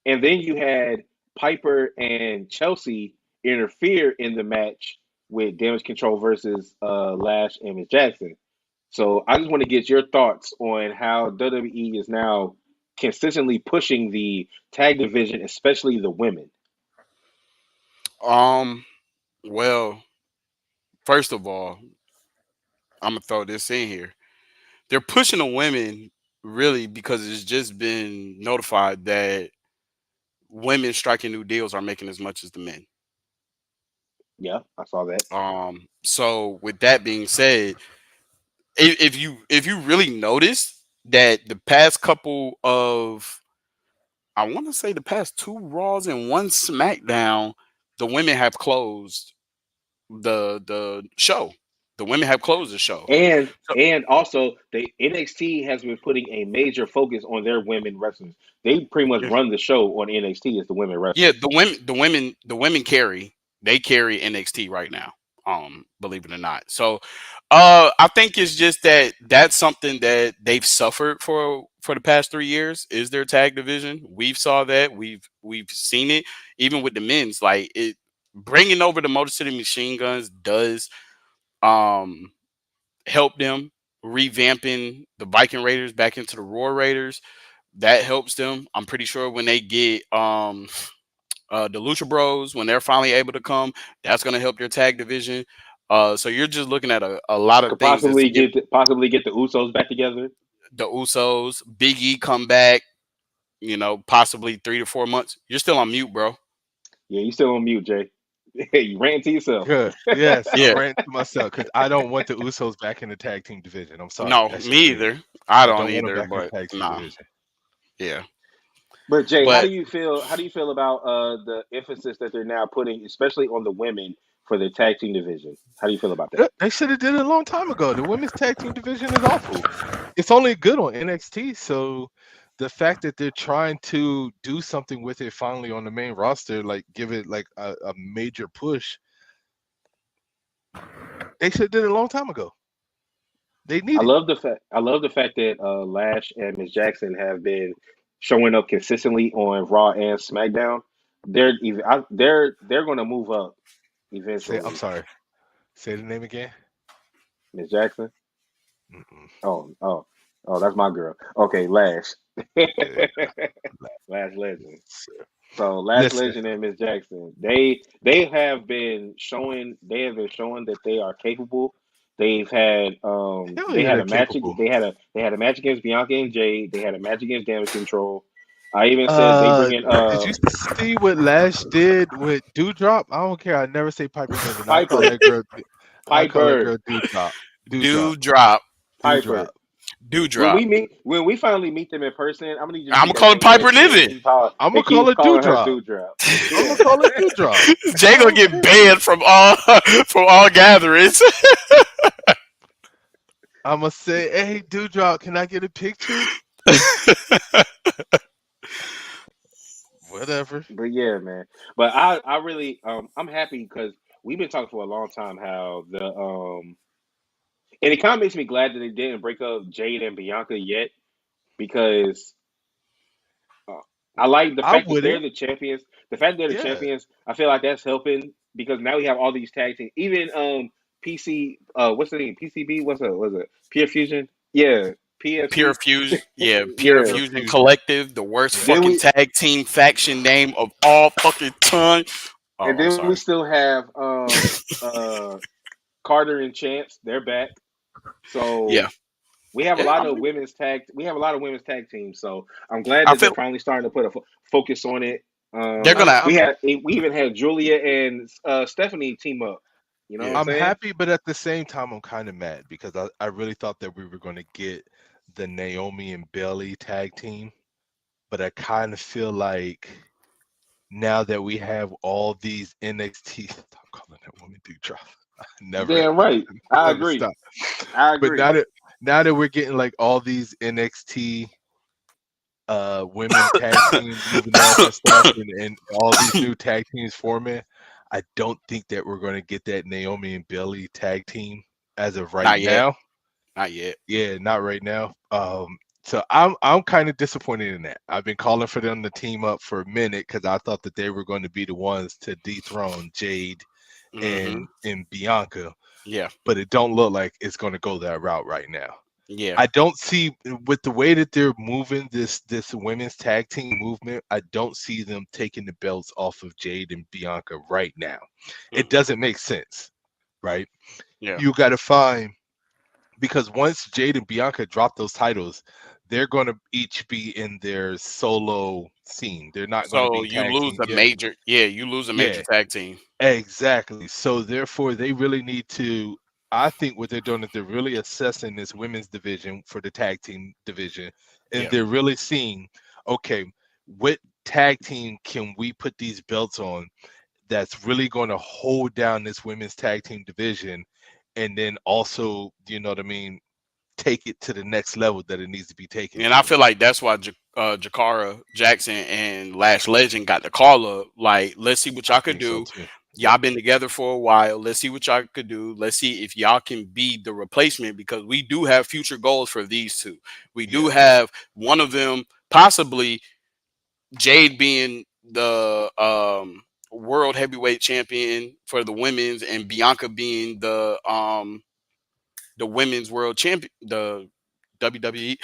And then you had Piper and Chelsea interfere in the match with Damage Control versus Lash and Miss Jackson. So I just want to get your thoughts on how WWE is now consistently pushing the tag division, especially the women. Um. Well, first of all, I'm gonna throw this in here. They're pushing the women really because it's just been notified that women striking new deals are making as much as the men. Yeah, I saw that. So with that being said, if you really notice that the past couple of, I want to say the past two Raws and one SmackDown, the women have closed the show. The women have closed the show. So And also the NXT has been putting a major focus on their women wrestlers. They pretty much yeah, run the show on NXT as the women yeah, wrestlers. the women carry, they carry NXT right now. Believe it or not. So I think it's just that that's something that they've suffered for the past 3 years is their tag division. We've saw that. We've seen it even with the men's, like it bringing over the Motor City Machine Guns does um help them, revamping the Viking Raiders back into the Roar Raiders. That helps them. I'm pretty sure when they get the Lucha Bros, when they're finally able to come, that's going to help their tag division. So you're just looking at a lot of Could things that's possibly to give. get the Usos back together. the Usos, Big E come back. Possibly 3 to 4 months. You're still on mute, bro. Yeah, you still on mute, Jay. You ran to yourself. Good. Yes, I'm Yeah. ranting to myself because I don't want the Usos back in the tag team division. I'm sorry. No, That's just me me. either. I I don't don't want them either. back in But the tag team nah. division. Yeah. But Jay, how do But you feel? How do you feel about the emphasis that they're now putting, especially on the women for the tag team division? How do you feel about that? They should have did it a long time ago. The women's tag team division is awful. It's only good on NXT, so the fact that they're trying to do something with it finally on the main roster, like give it like a major push, they should have did it a long time ago. They I need it. love the fact. I love the fact that Lash and Miss Jackson have been showing up consistently on Raw and SmackDown. They're going to move up Say, I'm eventually. sorry. Say the name again. Miss Jackson. Mm-mm. Oh, that's my girl. Okay, Lash. Yeah. Lash Legend. So, So Lash listen, Legend and Miss Jackson, they have been showing that they are capable. hell They yeah, had they're a match capable. they had a match against Bianca and Jade. They had a match against Damage Control. I even said they bring in Did you see what Lash did with Dewdrop? I don't care. I never say Piper Niven. I call Piper that girl. I call that Piper girl Dewdrop. Dewdrop. do drop, Dewdrop. Piper. do drop. When we finally meet them in person, I'm gonna need you to I'm keep gonna her call it name Piper Leslie Niven. I'm gonna and call keep her calling her Dewdrop. Dewdrop. I'm gonna Yeah. call her Dewdrop. I Jay gonna don't get care. banned from all from all gatherings. I'm gonna say, hey, Dewdrop, can I get a picture? Whatever. But yeah, man. But I really I'm happy because we've been talking for a long time how and it kind of makes me glad that they didn't break up Jade and Bianca yet because uh, I like the I fact that they're wouldn't. the champions. The fact that they're the Yeah. champions, I feel like that's helping because now we have all these tag teams. Even PC what's the name? PCB? What's it? Pure Fusion? Yeah, Pure PFC. Fusion, yeah, Pure Yeah. Pure Fusion fusion. Collective, the worst Yeah. Then fucking we tag team faction name of all fucking time. Oh, and I'm then we sorry. still have Carter and Chance. They're back. Yeah, So we have a yeah. lot I of mean, women's tag. We have a lot of women's tag teams. So I'm glad I that they're feel finally starting to put a focus on it. they're gonna. We even had Julia and Stephanie team up. You know what I'm Yeah, I'm saying? happy, but at the same time, I'm kind of mad because I really thought that we were going to get the Naomi and Bailey tag team, but I kind of feel like now that we have all these NXT, stop calling that woman Dewdrop. Never, Damn right. I never agree. stop. I But agree. now that we're getting like all these NXT women tag teams moving up and stuff and all these new tag teams forming, I don't think that we're going to get that Naomi and Bailey tag team as of right not yet, now. not yet. Yeah, not right now. So I'm kind of disappointed in that. I've been calling for them to team up for a minute because I thought that they were going to be the ones to dethrone Jade Hmm. and Bianca, Yeah, but it don't look like it's going to go that route right now. yeah. I don't see with the way that they're moving this women's tag team movement, I don't see them taking the belts off of Jade and Bianca right now. It Hmm. doesn't make sense, right? Yeah. You got to find because once Jade and Bianca drop those titles, they're going to each be in their solo scene. They're not going to So be you tag lose team. a Yeah, major. Yeah, you lose a major yeah, tag team. exactly. So therefore, they really need to. I think what they're doing is they're really assessing this women's division for the tag team division, and Yeah. they're really seeing, okay, what tag team can we put these belts on that's really going to hold down this women's tag team division, and then also, you know what I mean, take it to the next level that it needs to be taken And I to. feel like that's why Jakara Jackson and Lash Legend got the call up. Like, let's see what I y'all could think so do. too. Y'all Yep. been together for a while. Let's see what y'all could do. Let's see if y'all can be the replacement because we do have future goals for these two. We do Yeah. have one of them possibly Jade being the world heavyweight champion for the women's and Bianca being the women's world champion, the WWE.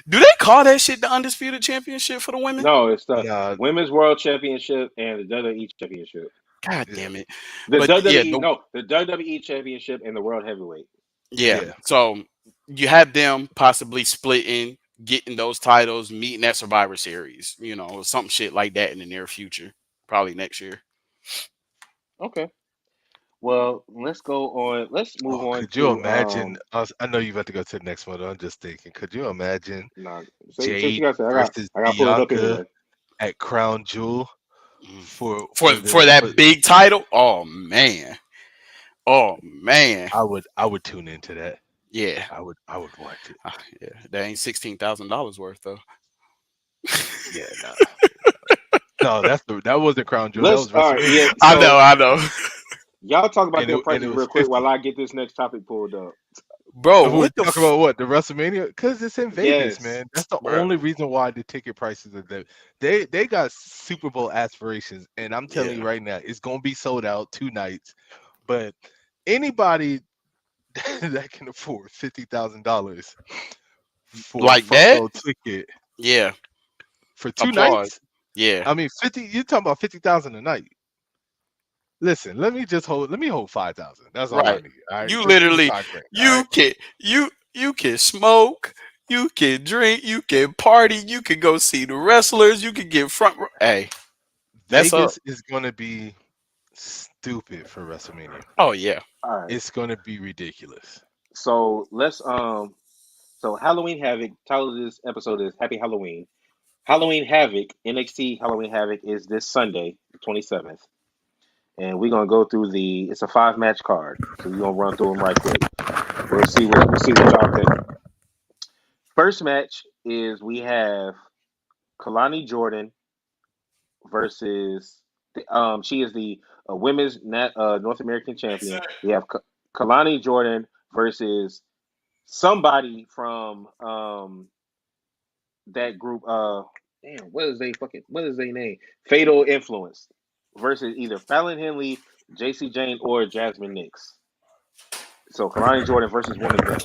Do they call that shit the undisputed championship for the women? No, it's the Nah. Women's World Championship and the WWE Championship. God Yeah. damn it! The But yeah, WWE no, the WWE Championship and the World Heavyweight. yeah. Yeah. So you have them possibly splitting. getting those titles, meeting that Survivor Series, some shit like that in the near future, probably next year. Okay. Well, let's go on. Let's move Oh, on could you to imagine? I know you're about to go to the next one. I'm just thinking. Could you imagine nah, say what you Jade gotta say. versus I got to pull it up Bianca anyway. at Crown Jewel Mm. for For that big title, oh man, oh man, I would tune into that. yeah, I would watch it. yeah. That ain't $16,000 worth though. Yeah, nah. No, that wasn't Crown Jewel. That Let's was all right. Yeah. WrestleMania, I know, So I know, y'all talk about them and it prices was real quick while 50. I get this next topic pulled up. bro. And we What the, talk about what the WrestleMania because it's in Vegas, Yes. man. That's the bro? only reason why the ticket prices are there. They got Super Bowl aspirations, and I'm telling you Yeah, right now, it's gonna be sold out 2 nights. But anybody that can afford $50,000 for a like front that. row ticket Yeah, for two applaud. nights, Yeah, I mean 50. You're talking about 50,000 a night. Listen, let me hold 5,000. That's all I right. need. All right, You just give me literally, 5 grand. All you right, can you can smoke, you can drink, you can party, you can go see the wrestlers, you can get front row. Hey, that's up. Vegas is gonna be stupid for WrestleMania. Oh yeah. All right. It's gonna be ridiculous. So let's So Halloween Havoc. Title of this episode is Happy Halloween. Halloween Havoc. NXT Halloween Havoc is this Sunday, the 27th, and we're gonna go through the. It's a 5 match card, so we're gonna run through them right quick. We'll see what y'all think. First match is we have Kalani Jordan versus she is the North American champion. We have Kalani Jordan versus somebody from that group. Damn, what is they name? Fatal Influence versus either Fallon Henley, JC Jane, or Jasmine Nix. So Kalani Jordan versus one of them.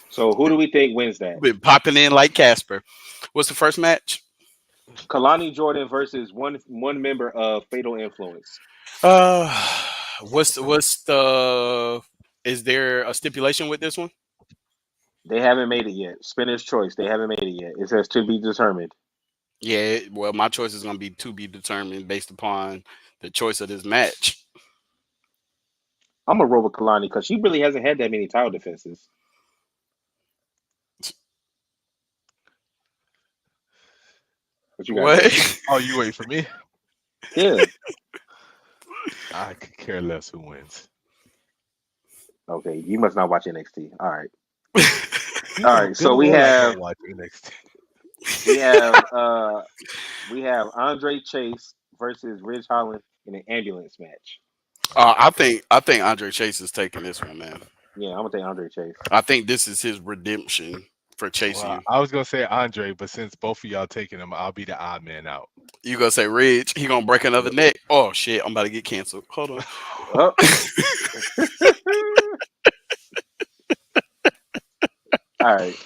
So who do we think wins that? Been popping in like Casper. What's the first match? Kalani Jordan versus one member of Fatal Influence. Uh, what's the? Is there a stipulation with this one? They haven't made it yet. Spinner's choice. They haven't made it yet. It says to be determined. Yeah, well, my choice is gonna be to be determined based upon the choice of this match. I'm gonna roll with Kalani because she really hasn't had that many title defenses. What you got, What? Jay? Oh, you wait for me? Yeah. I could care less who wins. Okay. You must not watch NXT. All right. You All know right. So good and well I don't watch NXT. we have uh we have Andre Chase versus Ridge Holland in an ambulance match. I think Andre Chase is taking this one, man. Yeah, I'm gonna take Andre Chase. I think this is his redemption for Well, chasing. I was gonna say Andre, but since both of y'all taking him, I'll be the odd man out. You gonna say Ridge? He gonna break another Yep. neck? Oh shit! I'm about to get canceled. Hold on. Oh. All right.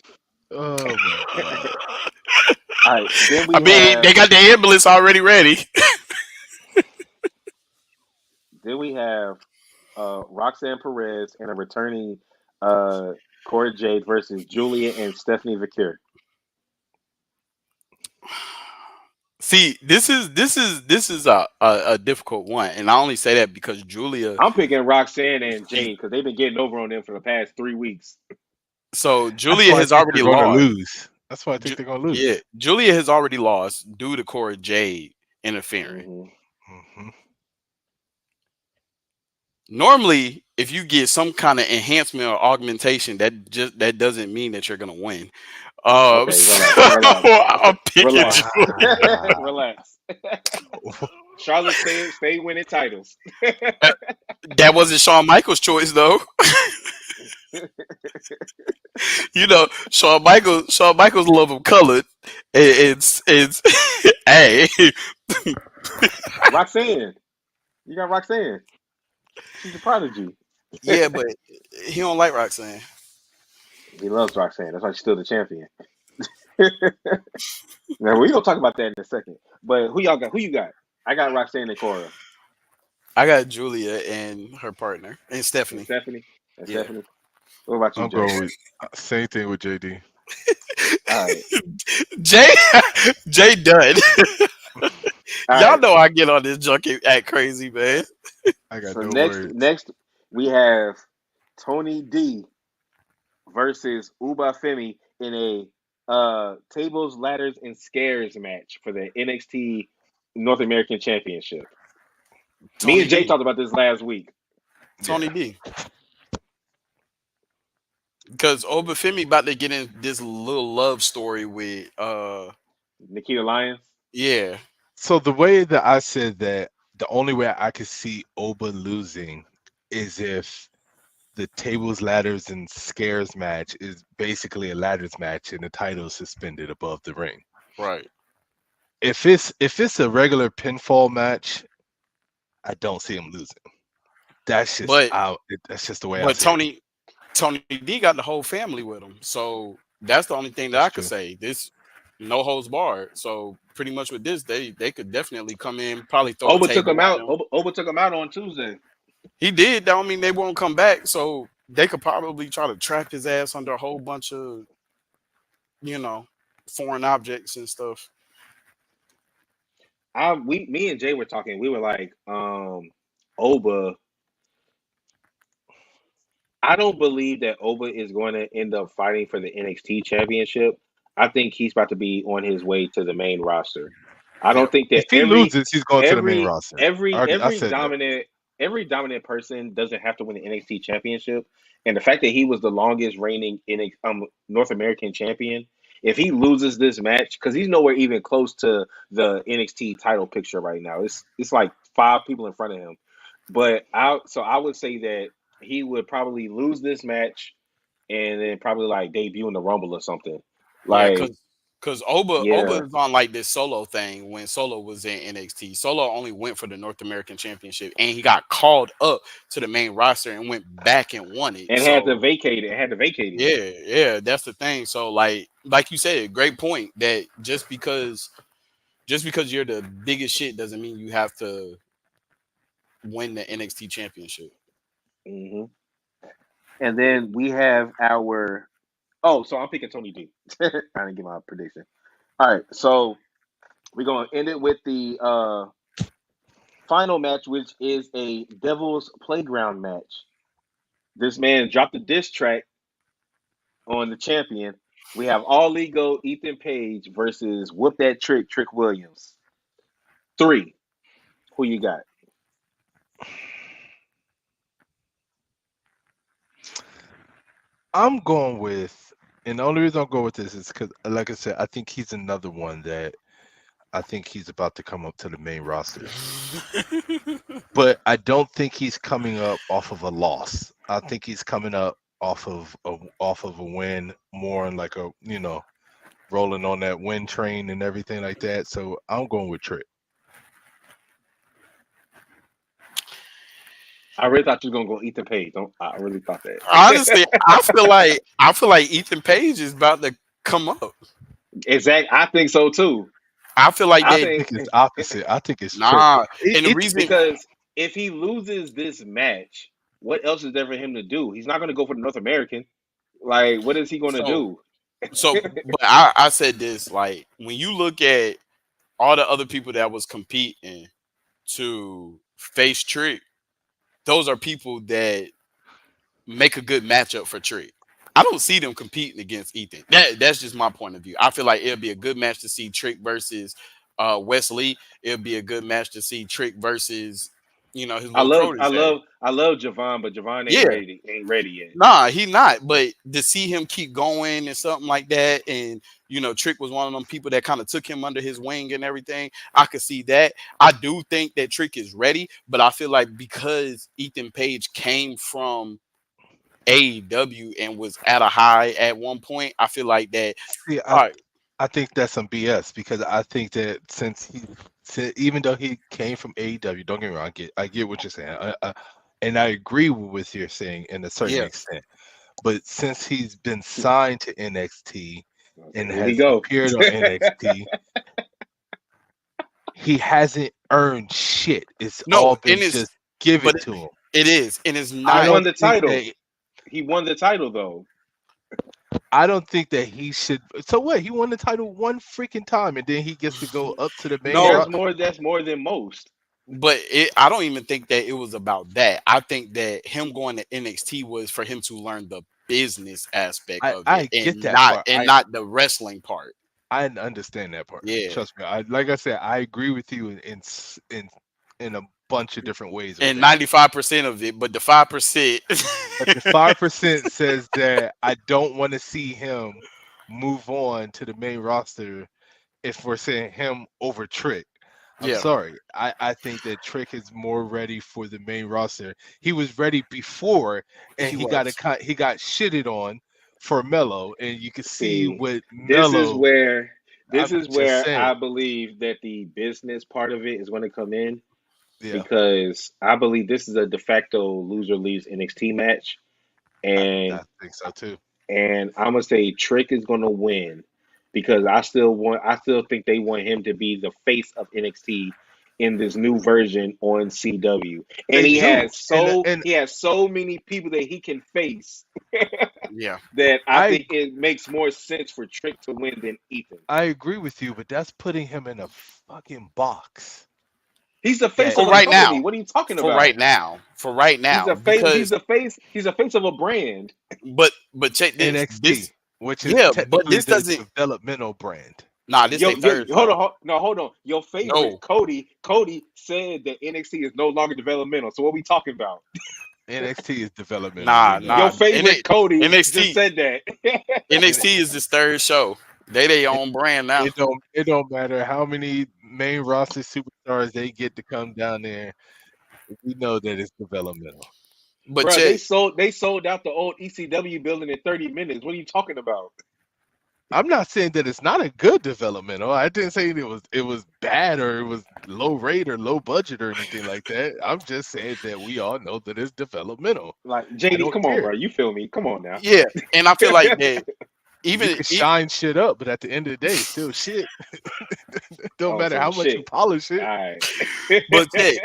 Oh my god. All right. Then I we mean, have they got the ambulance already ready. then we have Roxanne Perez and a returning uh Cora Jade versus Julia and Stephanie Vicur. See, this is a difficult one, and I only say that because Julia. I'm picking Roxanne and Jade because they've been getting over on them for the past 3 weeks. So That's Julia why I has think they're already gonna lost. lose. That's why I think they're gonna Yeah, lose. Julia has already lost due to Cora Jade interfering. Hmm. Hmm. Normally, if you get some kind of enhancement or augmentation, that doesn't mean that you're gonna win. Okay, relax, So relax, I'm picking relax, Julia. relax. Charlotte stay winning titles. That wasn't Shawn Michaels' choice though. Shawn Michaels love him colored. It's hey. Roxanne, you got Roxanne. She's a prodigy. Yeah, but he don't like Roxanne. He loves Roxanne. That's why she's still the champion. Now we gonna talk about that in a second. But who y'all got? Who you got? I got Roxanne and Cora I got Julia and her partner and and Stephanie. Stephanie and Yeah. Stephanie. What about you, I'm Jay? going with same thing with JD. All right, Jay, Jay done. all Y'all right. know I get on this junkie act crazy, man. I got So no next, words. we have Tony D versus Uba Femi in a tables, ladders, and scares match for the NXT North American Championship. Me Tony and Jay D. talked about this last week. Tony Yeah. D. Because Obafemi about to get in this little love story with Nikita Lyons. yeah. So the way that I said that the only way I could see Oba losing is if the tables, ladders, and scares match is basically a ladders match and the title is suspended above the ring. Right. If it's a regular pinfall match, I don't see him losing. That's just But out. That's just the way I but see it. Tony D got the whole family with him. So that's the only thing that That's I could true. say. This no holds barred. So pretty much with this, they could definitely come in, probably throw a Oba took him table on out. him. Oba took him out on Tuesday. He did. That don't mean they won't come back. So they could probably try to trap his ass under a whole bunch of, you know, foreign objects and stuff. Me and Jay were talking. We were like, Oba. I don't believe that Oba is going to end up fighting for the NXT championship. I think he's about to be on his way to the main roster. I don't think If that he loses, he's going to the main every roster. I said that. every dominant person doesn't have to win the NXT championship. And the fact that he was the longest reigning North American champion, if he loses this match, because he's nowhere even close to the NXT title picture right now. It's like five people in front of him. I would say that he would probably lose this match and then probably like debut in the Rumble or something. Yeah, Like, cause Oba yeah. is on like this solo thing when Solo was in NXT. Solo only went for the North American Championship and he got called up to the main roster and went back and won it. And had to So vacate it. Had to vacate it. yeah, that's the thing. So like you said, great point that just because you're the biggest shit doesn't mean you have to win the NXT championship. Hmm. And then we have our. Oh, so I'm picking Tony D. I didn't give my prediction. All right, so we're gonna end it with the final match, which is a Devil's Playground match. This man dropped a diss track on the champion. We have All Ego Ethan Page versus Whoop That Trick Williams. Three. Who you got? I'm going with, and the only reason I'm going with this is because, like I said, I think he's another one that I think he's about to come up to the main roster. But I don't think he's coming up off of a loss. I think he's coming up off of a win, more in like a rolling on that win train and everything like that. So I'm going with Trick. I really thought you were gonna go Ethan Page. Don't I really thought Honestly, that. I feel like Ethan Page is about to come up. Exactly. I think so too. I feel like I I they think think it's opposite. I think it's Trick. nah. And the It's reason because if he loses this match, what else is there for him to do? He's not going to go for the North American. Like, what is he going to so do? but I said this like when you look at all the other people that was competing to face Trick, those are people that make a good matchup for Trick. I don't see them competing against Ethan. That's just my point of view. I feel like it'll be a good match to see Trick versus Wesley. It'll be a good match to see Trick versus his little protege. I love Javon, but Javon Yeah, ain't ready yet. nah, he not. But to see him keep going and something like that, and Trick was one of them people that kind of took him under his wing and everything. I could see that. I do think that Trick is ready, but I feel like because Ethan Page came from AEW and was at a high at one point, I feel like that. See, All right, I think that's some BS because I think that even though he came from AEW, don't get me wrong, I get what you're saying, and I agree with what you're saying in a certain yeah. extent. But since he's been signed to NXT and Here we has go. appeared on NXT, he hasn't earned shit. It's No, all been and it's just given but to him. it is, and it's He I not. won don't the think title. that. He won the title though. I don't think that he should. So what? He won the title one freaking time, and then he gets to go up to the main No, rock. That's more than most. but I don't even think that it was about that. I think that him going to NXT was for him to learn the business aspect of it I get and that not part. not the wrestling part. I understand that part. Yeah. Trust me. Like I said, I agree with you in a bunch of different ways with And that. 95% of it, but the 5%. But the 5% says that I don't want to see him move on to the main roster if we're saying him over Trick. I'm Yeah, sorry. I think that Trick is more ready for the main roster. He was ready before, and he he got was. he got shitted on for Mello, and you can see See, with this is Mello. where this I'm is just where saying, I believe that the business part of it is going to come in yeah, because I believe this is a de facto loser leaves NXT match, I and think so too. I'm gonna say Trick is gonna win because I still think they want him to be the face of NXT in this new version on CW, and They do, and he has so many people that he can face Yeah. that I I think it makes more sense for Trick to win than Ethan. I agree with you, but that's putting him in a fucking box. He's the face That of For a right company. now. What are you talking For about? right now. For right He's now. a face. He's Because a face. He's a face of a brand. but check this. NXT, which is Yeah, but technically this the doesn't developmental brand. this they third Hold show. on, no, hold on. Your favorite No. Cody said that NXT is no longer developmental. So what we talking about? NXT is developmental. We Nah, know Your nah. that. favorite Cody just NXT said that. And NXT is his third show. They it, own brand now. it don't matter how many main roster superstars they get to come down there. We know that it's developmental. But Bro, check. they sold out the old ECW building in 30 minutes. What are you talking about? I'm not saying that it's not a good developmental. I didn't say it was bad or it was low rate or low budget or anything like that. I'm just saying that we all know that it's developmental. Like I JD, don't come on, bro. care. You feel me? Come on now. Yeah, and I feel like that You even can shine shit up, but at the end of the day, it's still shit. Don't Oh, matter so how much you shit. polish All it. right. but check,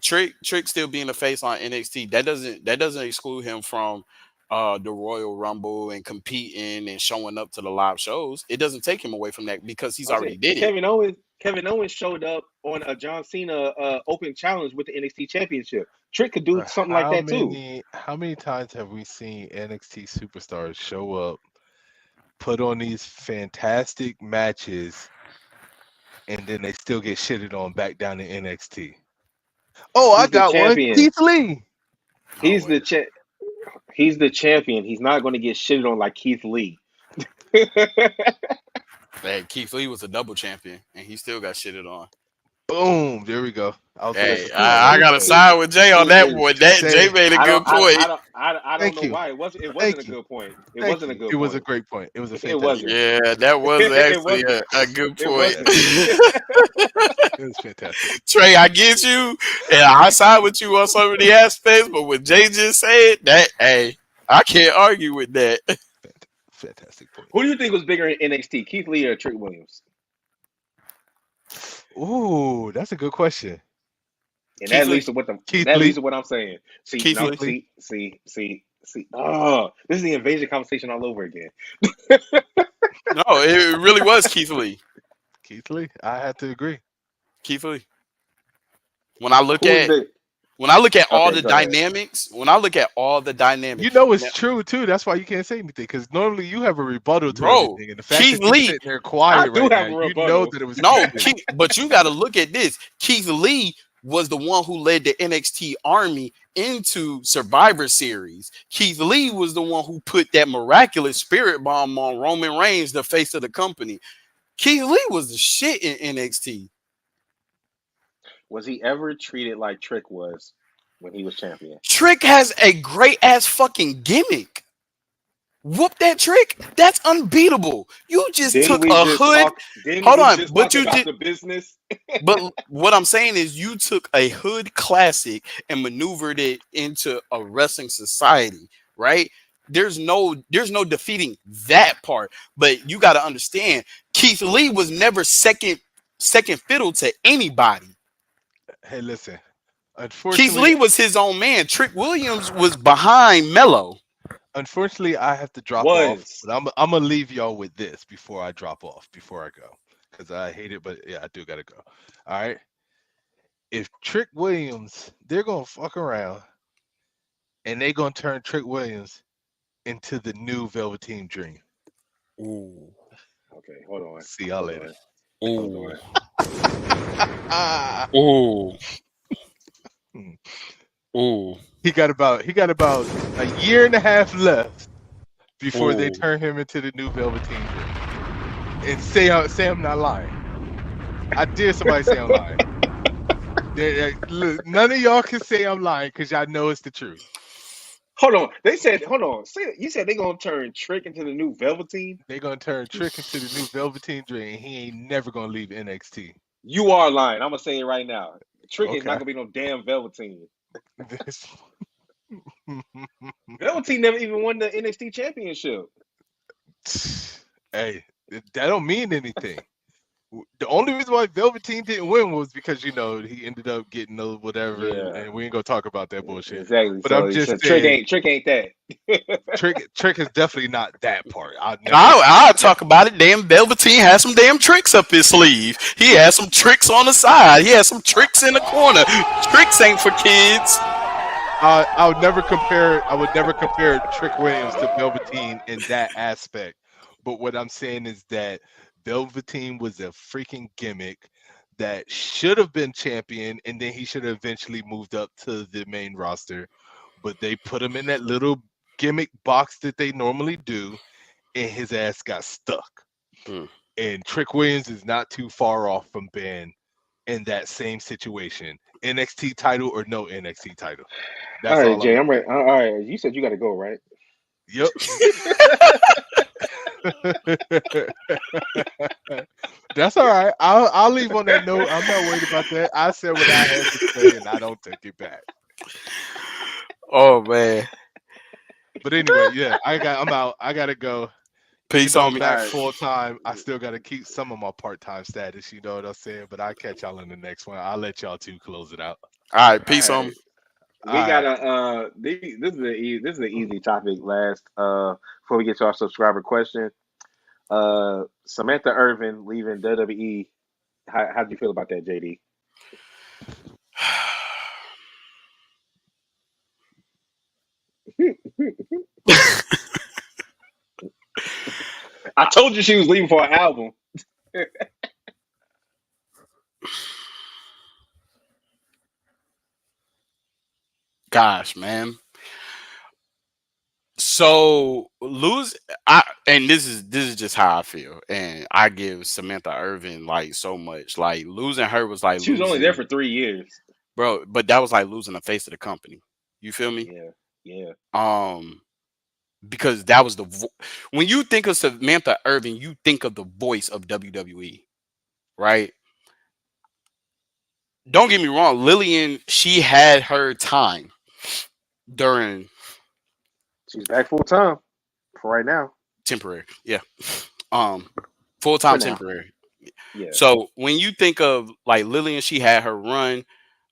Trick still being a face on NXT, that doesn't exclude him from the Royal Rumble and competing and showing up to the live shows. It doesn't take him away from that because he's I already say did it. Kevin Owens showed up on a John Cena open challenge with the NXT Championship. Trick could do But something like that too. how many times have we seen NXT superstars show up, put on these fantastic matches, and then they still get shitted on back down to NXT? Oh, I He's the got one. champion. Keith Lee. Oh He's wait. the he's the champion. He's not going to get shitted on like Keith Lee. Hey, Keith Lee was a double champion and he still got shitted on. Boom. There we go. I was looking Hey, for I somebody to gotta say. side with Jay on that Listen, one. That Jay Say made a good point. I don't thank know you. why it wasn't Thank a you. good point. It Thank wasn't a you. good It was a point. great point. It was a It fantastic wasn't. point. Yeah, that was It actually wasn't. a good It point. wasn't. It was fantastic. Trey, I get you, and I side with you on some of the aspects, but what Jay just said, that hey, I can't argue with that. Fantastic point. Who do you think was bigger in NXT, Keith Lee or Trick Williams? Ooh, that's a good question. And Keith Lee, Keith that leads Lee. to what I'm saying. See, Keith no, Keith Lee. Lee. see. Oh, this is the invasion conversation all over again. No, it really was Keith Lee. Keith Lee. I had to agree. Keith Lee. When I look Who's at the? when I look at all Okay, the go ahead. dynamics, when I look at all the You dynamics, know now, it's true too. That's why you can't say anything. Because normally you have a rebuttal to bro, everything. And the fact Keith that you're Lee. sitting there I quiet do right now, have a you know rebuttal. that it was No, Keith Lee. but you got to look at this. Keith Lee was the one who led the NXT Army into Survivor Series. Keith Lee was the one who put that miraculous spirit bomb on Roman Reigns, the face of the company. Keith Lee was the shit in NXT. Was he ever treated like Trick was when he was champion? Trick has a great ass fucking gimmick. Whoop that Trick. That's unbeatable. You just took a hood. Didn't Hold we on, just but talk you about did. the business? But what I'm saying is, you took a hood classic and maneuvered it into a wrestling society, right? There's no defeating that part. But you got to understand, Keith Lee was never second fiddle to anybody. Hey, listen. Keith Unfortunately, Lee was his own man. Trick Williams was behind Mello. Unfortunately, I have to drop off, Was. but I'm gonna leave y'all with this before I drop off, before I go, because I hate it, but yeah, I do gotta go. All right. If Trick Williams, they're gonna fuck around and they gonna turn Trick Williams into the new Velveteen Dream. Ooh. Okay, hold on. See y'all Hold later. on. Hold Ooh. on. Ah, Ooh. hmm. Ooh. He got about a year and a half left before they Ooh. turn him into the new Velveteen Dream. And say I'm not lying. I dare somebody say I'm lying. Look, none of y'all can say I'm lying because y'all know it's the truth. Hold on. They said, hold on. You said they gonna turn Trick into the new Velveteen? They gonna turn Trick into the new Velveteen Dream. He ain't never gonna leave NXT. You are lying. I'm gonna say it right now. Trick is not Okay. gonna be no damn Velveteen. This- Velveteen never even won the NXT championship. hey, that don't mean anything. The only reason why Velveteen didn't win was because he ended up getting those whatever, Yeah, and we ain't gonna talk about that bullshit. exactly. But I'm So just Trick saying, ain't that. Trick is definitely not that part. I'll never I'll never. talk about it. Damn, Velveteen has some damn tricks up his sleeve. He has some tricks on the side. He has some tricks in the corner. Tricks ain't for kids. I would never compare. I would never compare Trick Williams to Velveteen in that aspect. But what I'm saying is that Velveteen was a freaking gimmick that should have been champion, and then he should have eventually moved up to the main roster. But they put him in that little gimmick box that they normally do, and his ass got stuck. Hmm. And Trick Williams is not too far off from being in that same situation. NXT title or no NXT title. All That's right, all I'm Jay. gonna I'm ready. say. All right, you said you got to go, right? Yep. That's all right. I'll leave on that note. I'm not worried about that. I said what I had to say and I don't take it back. Oh man. But anyway, yeah, I'm out. I gotta go. Even Peace though on I'm me. All back right. full time, I still gotta keep some of my part time status, you know what I'm saying? But I'll catch y'all in the next one. I'll let y'all two close it out. All right. All Peace on right. me. All We right. gotta this is an easy topic last before we get to our subscriber question. Samantha Irvin leaving WWE. How do you feel about that, JD? I told you she was leaving for an album. Gosh, man. So lose I and this is just how I feel. And I give Samantha Irvin like so much. Like losing her was like She was only there losing, for 3 years. bro, but that was like losing the face of the company. You feel me? Yeah, yeah. Um because that was when you think of Samantha Irvin, you think of the voice of WWE, right? Don't get me wrong, Lillian, she had her time during She's back full time for right now. temporary. Yeah. Um full For time now, temporary. yeah. So when you think of like Lillian, she had her run,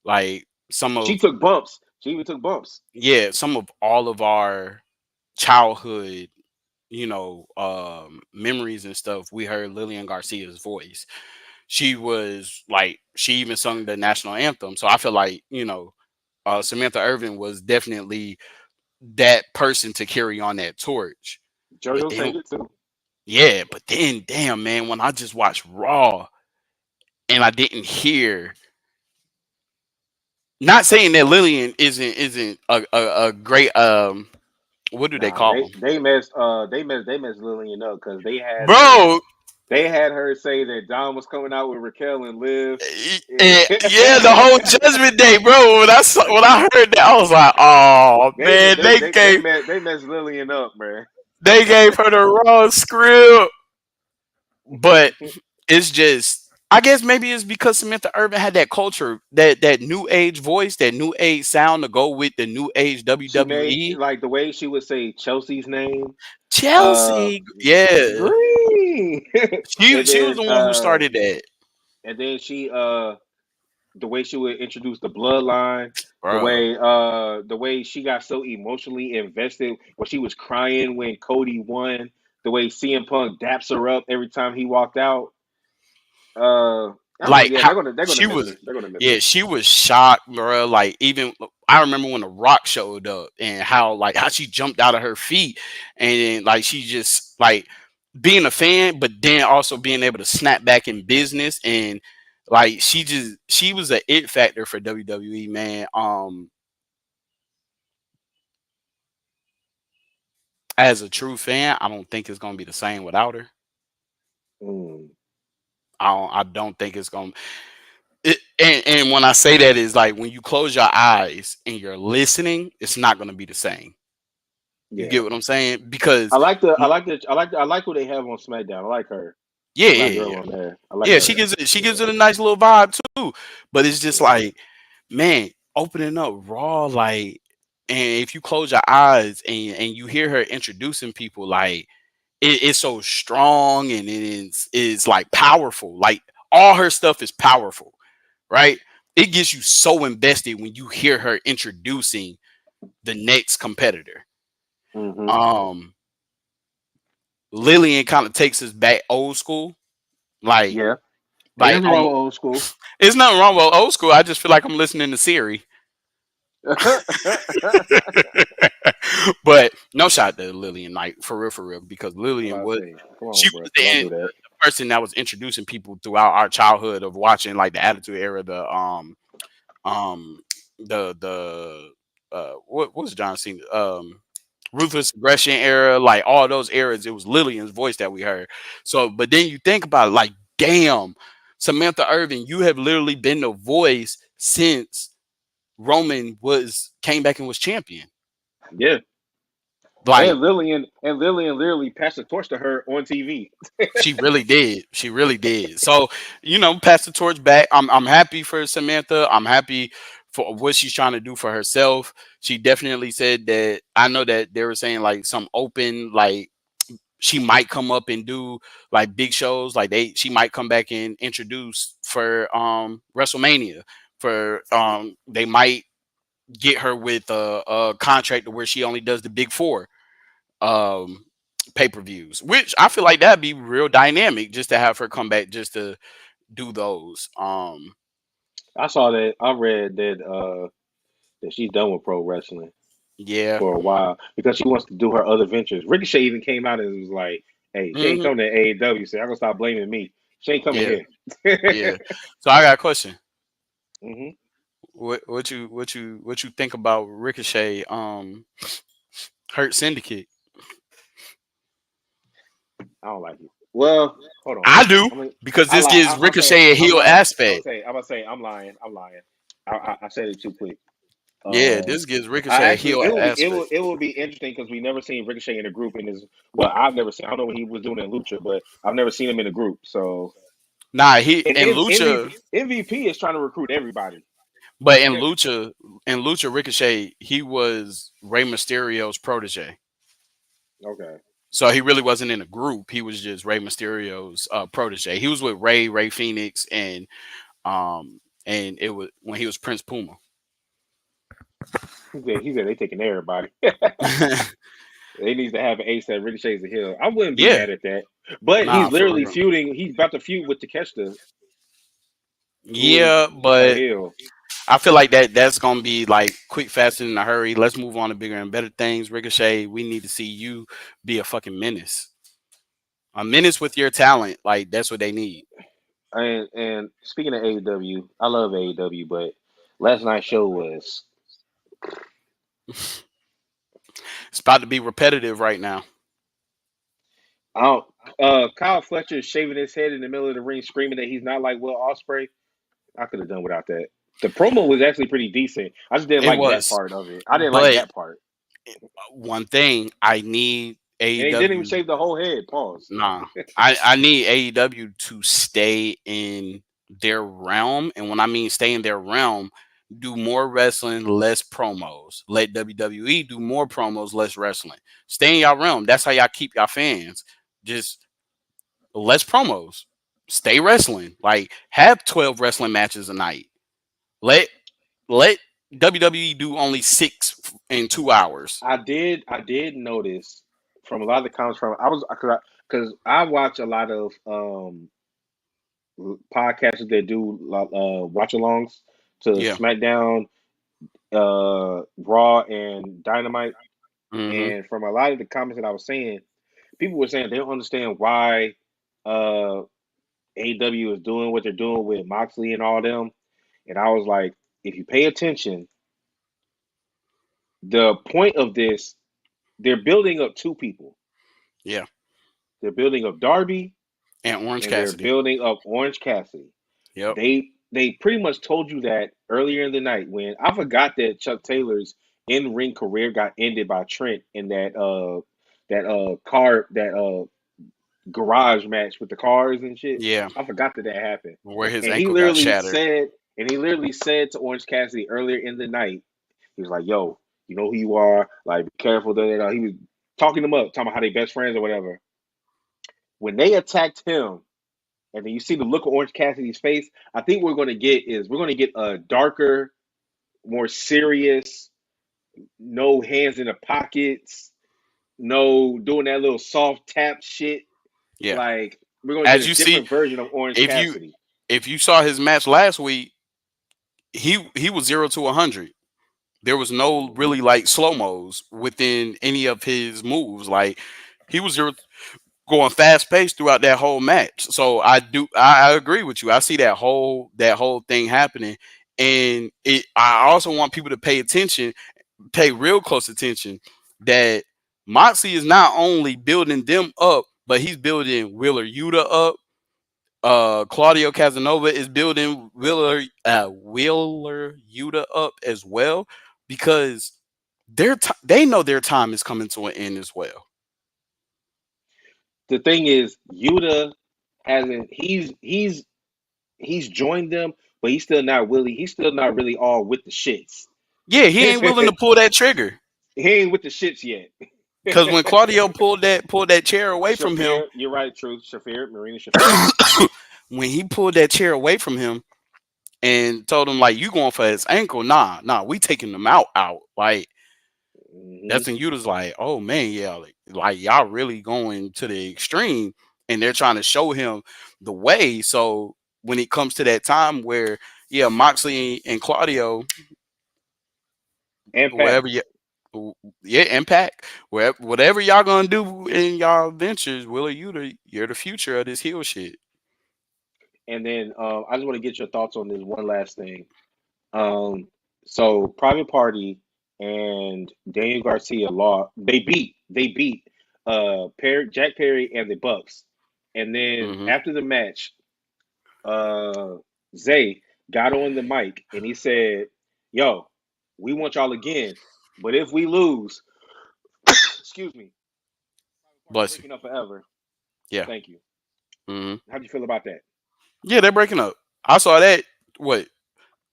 like some She of took bumps. She even took bumps. yeah, some of all of our childhood, memories and stuff. We heard Lillian Garcia's voice. She was like she even sung the national anthem. So I feel like Samantha Irvin was definitely that person to carry on that torch. But JoJo then sang it too. yeah, but then damn man, when I just watched Raw and I didn't hear. Not saying that Lillian isn't a great what do they Nah, call them, they messed Lillian up because bro? they had her say that Dom was coming out with Raquel and Liv. Yeah, the whole Judgment Day, bro. When I heard that, I was like, oh man, They messed Lillian up, man. they gave her the wrong script. But it's just, I guess maybe it's because Samantha Urban had that culture, that new age voice, that new age sound to go with the new age She made WWE. like the way she would say Chelsea's name, uh, Chelsea, yeah, Green, she and she was then the one who started that. and then she the way she would introduce the bloodline, bro. the way she got so emotionally invested when she was crying when Cody won, the way CM Punk daps her up every time he walked out. Like how They're gonna she miss was, her. They're gonna miss yeah, her. she was shocked, bro. Like even I remember when the Rock showed up and how she jumped out of her feet, and then like she just like being a fan, but then also being able to snap back in business, and like she was a it factor for WWE, man. As a true fan, I don't think it's gonna be the same without her. Mm, I don't think it's gonna. And when I say that is like when you close your eyes and you're listening, it's not gonna be the same. You yeah, get what I'm saying? Because I like who they have on SmackDown. I like her, yeah, the black yeah, girl yeah, on there. I like yeah. She her. gives it she Yeah, gives it a nice little vibe too. But it's just yeah. like, man, opening up Raw, like, and if you close your eyes and you hear her introducing people, like it's so strong and it is like powerful. Like all her stuff is powerful, right? It gets you so invested when you hear her introducing the next competitor. Hmm. Um, Lillian kind of takes us back old school, like Yeah. Ain't like nothing wrong with old school. it's nothing wrong with old school. I just feel like I'm listening to Siri. I'm But no shot to Lillian, like for real, because Lillian about to was say, come she on, bro. was Don't the do that. person that was introducing people throughout our childhood of watching like the Attitude Era, um what was John Cena, Ruthless Aggression era, like all those eras. It was Lillian's voice that we heard. So, but then you think about it, like, damn, Samantha Irvin, you have literally been the voice since Roman was came back and was champion. Yeah. Like And Lillian literally passed the torch to her on TV. she really did. She really did. So, pass the torch back. I'm happy for Samantha. I'm happy for what she's trying to do for herself. She definitely said that. I know that they were saying like some open, like she might come up and do like big shows. Like she might come back and introduce for WrestleMania. For they might get her with a contract to where she only does the big four um pay-per-views, which I feel like that'd be real dynamic just to have her come back just to do those. I saw that. I read that she's done with pro wrestling Yeah. for a while because she wants to do her other ventures. Ricochet even came out and was like, "Hey, she ain't Hmm. coming to AEW, so I'm gonna stop blaming me. She ain't coming Yeah. here." Yeah. So I got a question. Hmm. What you think about Ricochet Hurt Syndicate? I don't like it. Well, hold on. I do, I mean, because I this lie. gives I'm saying Ricochet a I'm heel lying. aspect. I'm gonna say I'm lying. I'm lying. I said it too quick. Yeah, Um, this gives I Ricochet a actually heel it aspect. will be interesting because we never seen Ricochet in a group in this. Well, I've never seen. I don't know what he was doing in Lucha, but I've never seen him in a group. So Nah, he and in Lucha, MVP is trying to recruit everybody. but in Lucha Ricochet, he was Rey Mysterio's protege. Okay. So he really wasn't in a group. He was just Rey Mysterio's protege. He was with Ray Phoenix, and it was when he was Prince Puma. He said they taking everybody. They needs to have an ace that Ricochet's a heel. I wouldn't be Yeah, mad at that. But he's nah, for literally real. feuding. He's about to feud with Takeshita, who is Yeah, a but heel. I feel like that's gonna be like quick, fast, and in a hurry. Let's move on to bigger and better things. Ricochet, we need to see you be a fucking menace. A menace with your talent, like that's what they need. And speaking of AEW, I love AEW, but last night's show was It's about to be repetitive right now. I don't Kyle Fletcher shaving his head in the middle of the ring screaming that he's not like Will Ospreay. I could have done without that. The promo was actually pretty decent. I just didn't It like that was, part of it. I didn't like but that part. one thing I need And he didn't even AEW. shave the whole head. Pause. Nah, I need AEW to stay in their realm, and when I mean stay in their realm, do more wrestling, less promos. Let WWE do more promos, less wrestling. Stay in your realm. That's how y'all keep your fans. Just less promos. Stay wrestling. Like have 12 wrestling matches a night. Let let WWE do only 6 in 2 hours. I did notice from a lot of the comments from I was because I watch a lot of podcasters that do watch alongs to Yeah. SmackDown, Raw, and Dynamite. Mm-hmm. And from a lot of the comments that I was saying, people were saying they don't understand why uh, AEW is doing what they're doing with Moxley and all them. And I was like, if you pay attention, the point of this, they're building up two people. Yeah. They're building up Darby And Orange and they're Cassidy. building up Orange Cassidy. Yep. They pretty much told you that earlier in the night when I forgot that Chuck Taylor's in ring career got ended by Trent in that garage match with the cars and shit. Yeah. I forgot that happened. Where his And he ankle got literally shattered. said and he literally said to Orange Cassidy earlier in the night, he was like, "Yo, you know who you are. Like, be careful." He was talking them up, talking about how they best friends or whatever. When they attacked him, and then you see the look of Orange Cassidy's face, I think we're going to get a darker, more serious, no hands in the pockets, no doing that little soft tap shit. Yeah. Like we're going to As get a you see, different version of Orange if you Cassidy. if you saw his match last week, he was 0 to 100. There was no Hmm. really like slow mos within any of his moves. Like he was going fast paced throughout that whole match. So I agree with you. I see that whole thing happening, and I also want people to pay attention, pay real close attention that Moxie is not only building them up, but he's building Wheeler Yuta up. Claudio Casanova is building Wheeler Yuta up as well because they know their time is coming to an end as well. The thing is, Yuta hasn't. He's joined them, but he's still not really. He's still not really all with the shits. Yeah, he ain't willing to pull that trigger He ain't with the shits yet. because when Claudio pulled that chair away from him, Shafir, you're right, truth. Shafir, Marina Shafir. when he pulled that chair away from him and told him like you going for his ankle, nah, we taking him out. Like Hmm. that's when you was like, oh man, yeah, like y'all really going to the extreme, and they're trying to show him the way. So when it comes to that time where yeah, Moxley and Claudio, And Pac. wherever you, yeah, Impact, whatever y'all gonna do in y'all ventures, Willa, you're the future of this heel shit. And then I just want to get your thoughts on this one last thing. Um, so Private Party and Daniel Garcia law they beat Jack Perry and the Bucks. And then Hmm. after the match, uh Zay got on the mic and he said, "Yo, we want y'all again, but if we lose, excuse me, Private Party Bless you. breaking up forever." Yeah. Thank you. Hmm. How do you feel about that? Yeah, they're breaking up. I saw that. What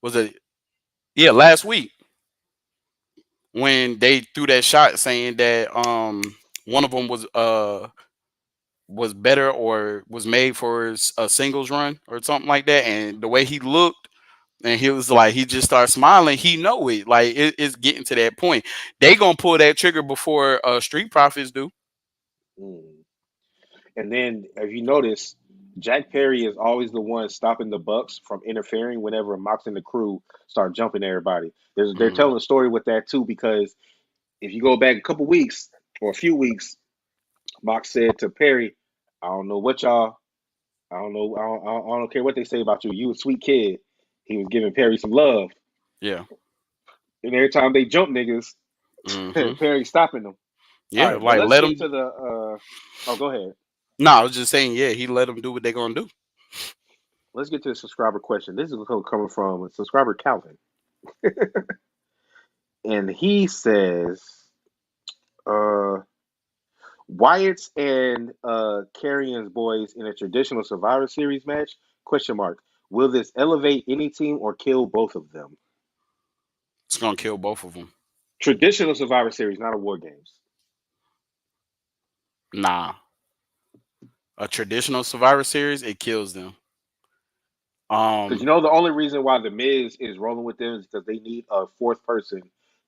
was it? Yeah, last week when they threw that shot saying that one of them was better or was made for a singles run or something like that, and the way he looked and he was like he just started smiling. He know it like it's getting to that point. They gonna pull that trigger before Street Profits do. Mm. And then, if you notice, Jack Perry is always the one stopping the Bucks from interfering whenever Mox and the crew start jumping everybody. They're Hmm. telling a story with that too because if you go back a couple weeks or a few weeks, Mox said to Perry, "I don't know what y'all. I don't know. I don't care what they say about you. You a sweet kid." He was giving Perry some love, Yeah. and every time they jump niggas, Hmm. Perry stopping them. All Yeah, right, but like let's let get them. to the. Oh, go ahead. No, I was just saying. Yeah, he let them do what they gonna do. Let's get to the subscriber question. This is coming from subscriber Calvin. And he says, uh, Wyatt's and Karrion's boys in a traditional Survivor Series match? Question mark. Will this elevate any team or kill both of them? It's gonna kill both of them. Traditional Survivor Series, not a War Games. Nah, a traditional Survivor Series it kills them. Because Um, you know the only reason why the Miz is rolling with them is because they need a fourth person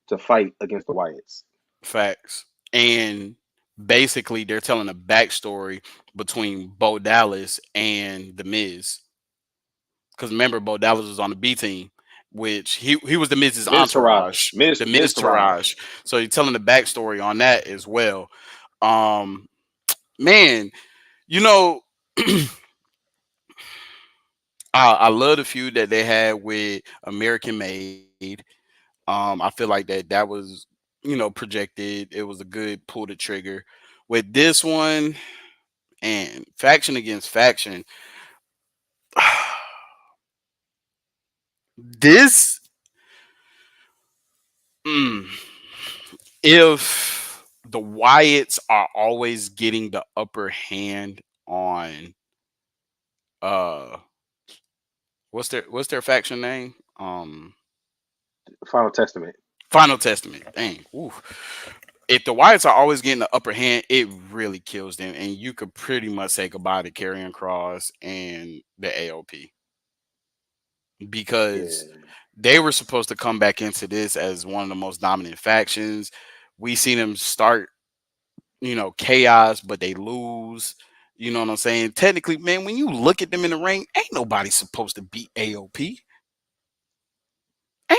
to fight against the Wyatts. Facts. And basically, they're telling a backstory between Bo Dallas and the Miz. Because remember, Bo Dallas was on the B team, which he was the Miz's Miz Taraj, entourage, the Miz Miz Taraj. Taraj. So he's telling the backstory on that as well. Um, man, you know, I love the feud that they had with American Made. I feel like that was, projected. It was a good pull the trigger. With this one and faction against faction, this mm, if the Wyatts are always getting the upper hand on uh what's their faction name? Final Testament. Final Testament. Dang. Ooh. If the Wyatts are always getting the upper hand, it really kills them, and you could pretty much say goodbye to Karrion Cross and the AOP because Yeah. they were supposed to come back into this as one of the most dominant factions. We seen them start, chaos, but they lose. You know what I'm saying? Technically, man, when you look at them in the ring, ain't nobody supposed to beat AOP.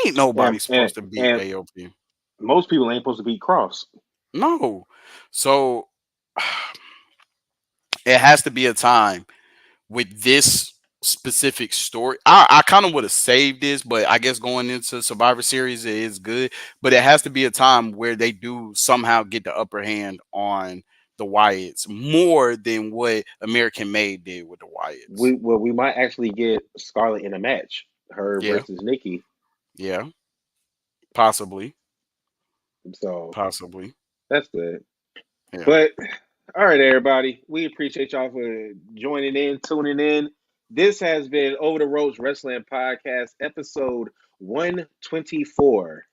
Ain't nobody And supposed to beat and AOP. most people ain't supposed to beat Cross. No. So it has to be a time with this specific story. I kind of would have saved this, but I guess going into Survivor Series is good. But it has to be a time where they do somehow get the upper hand on the Wyatts more than what American Made did with the Wyatts. We might actually get Scarlett in a match, her Yeah, versus Nikki. yeah, possibly, So possibly. that's good. Yeah. But all right, everybody, we appreciate y'all for joining in, tuning in. This has been Over the Ropes Wrestling Podcast, episode 124.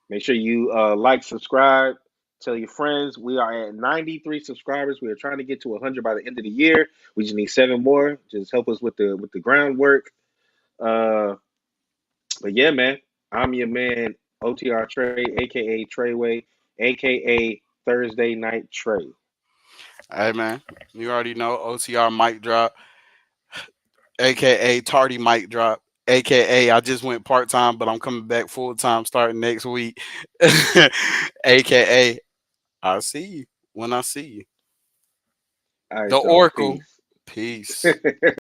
Make sure you like, subscribe, tell your friends. We are at 93 subscribers. We are trying to get to 100 by the end of the year. We just need 7 more. Just help us with the groundwork. Uh, but yeah, man, I'm your man OTR Trey, aka Treyway, aka Thursday Night Trey. Hey man, you already know OTR mic drop, aka Tardy mic drop, aka I just went part time, but I'm coming back full time starting next week, aka I'll see you when I see you. All right, The y'all. Oracle. Peace. Peace.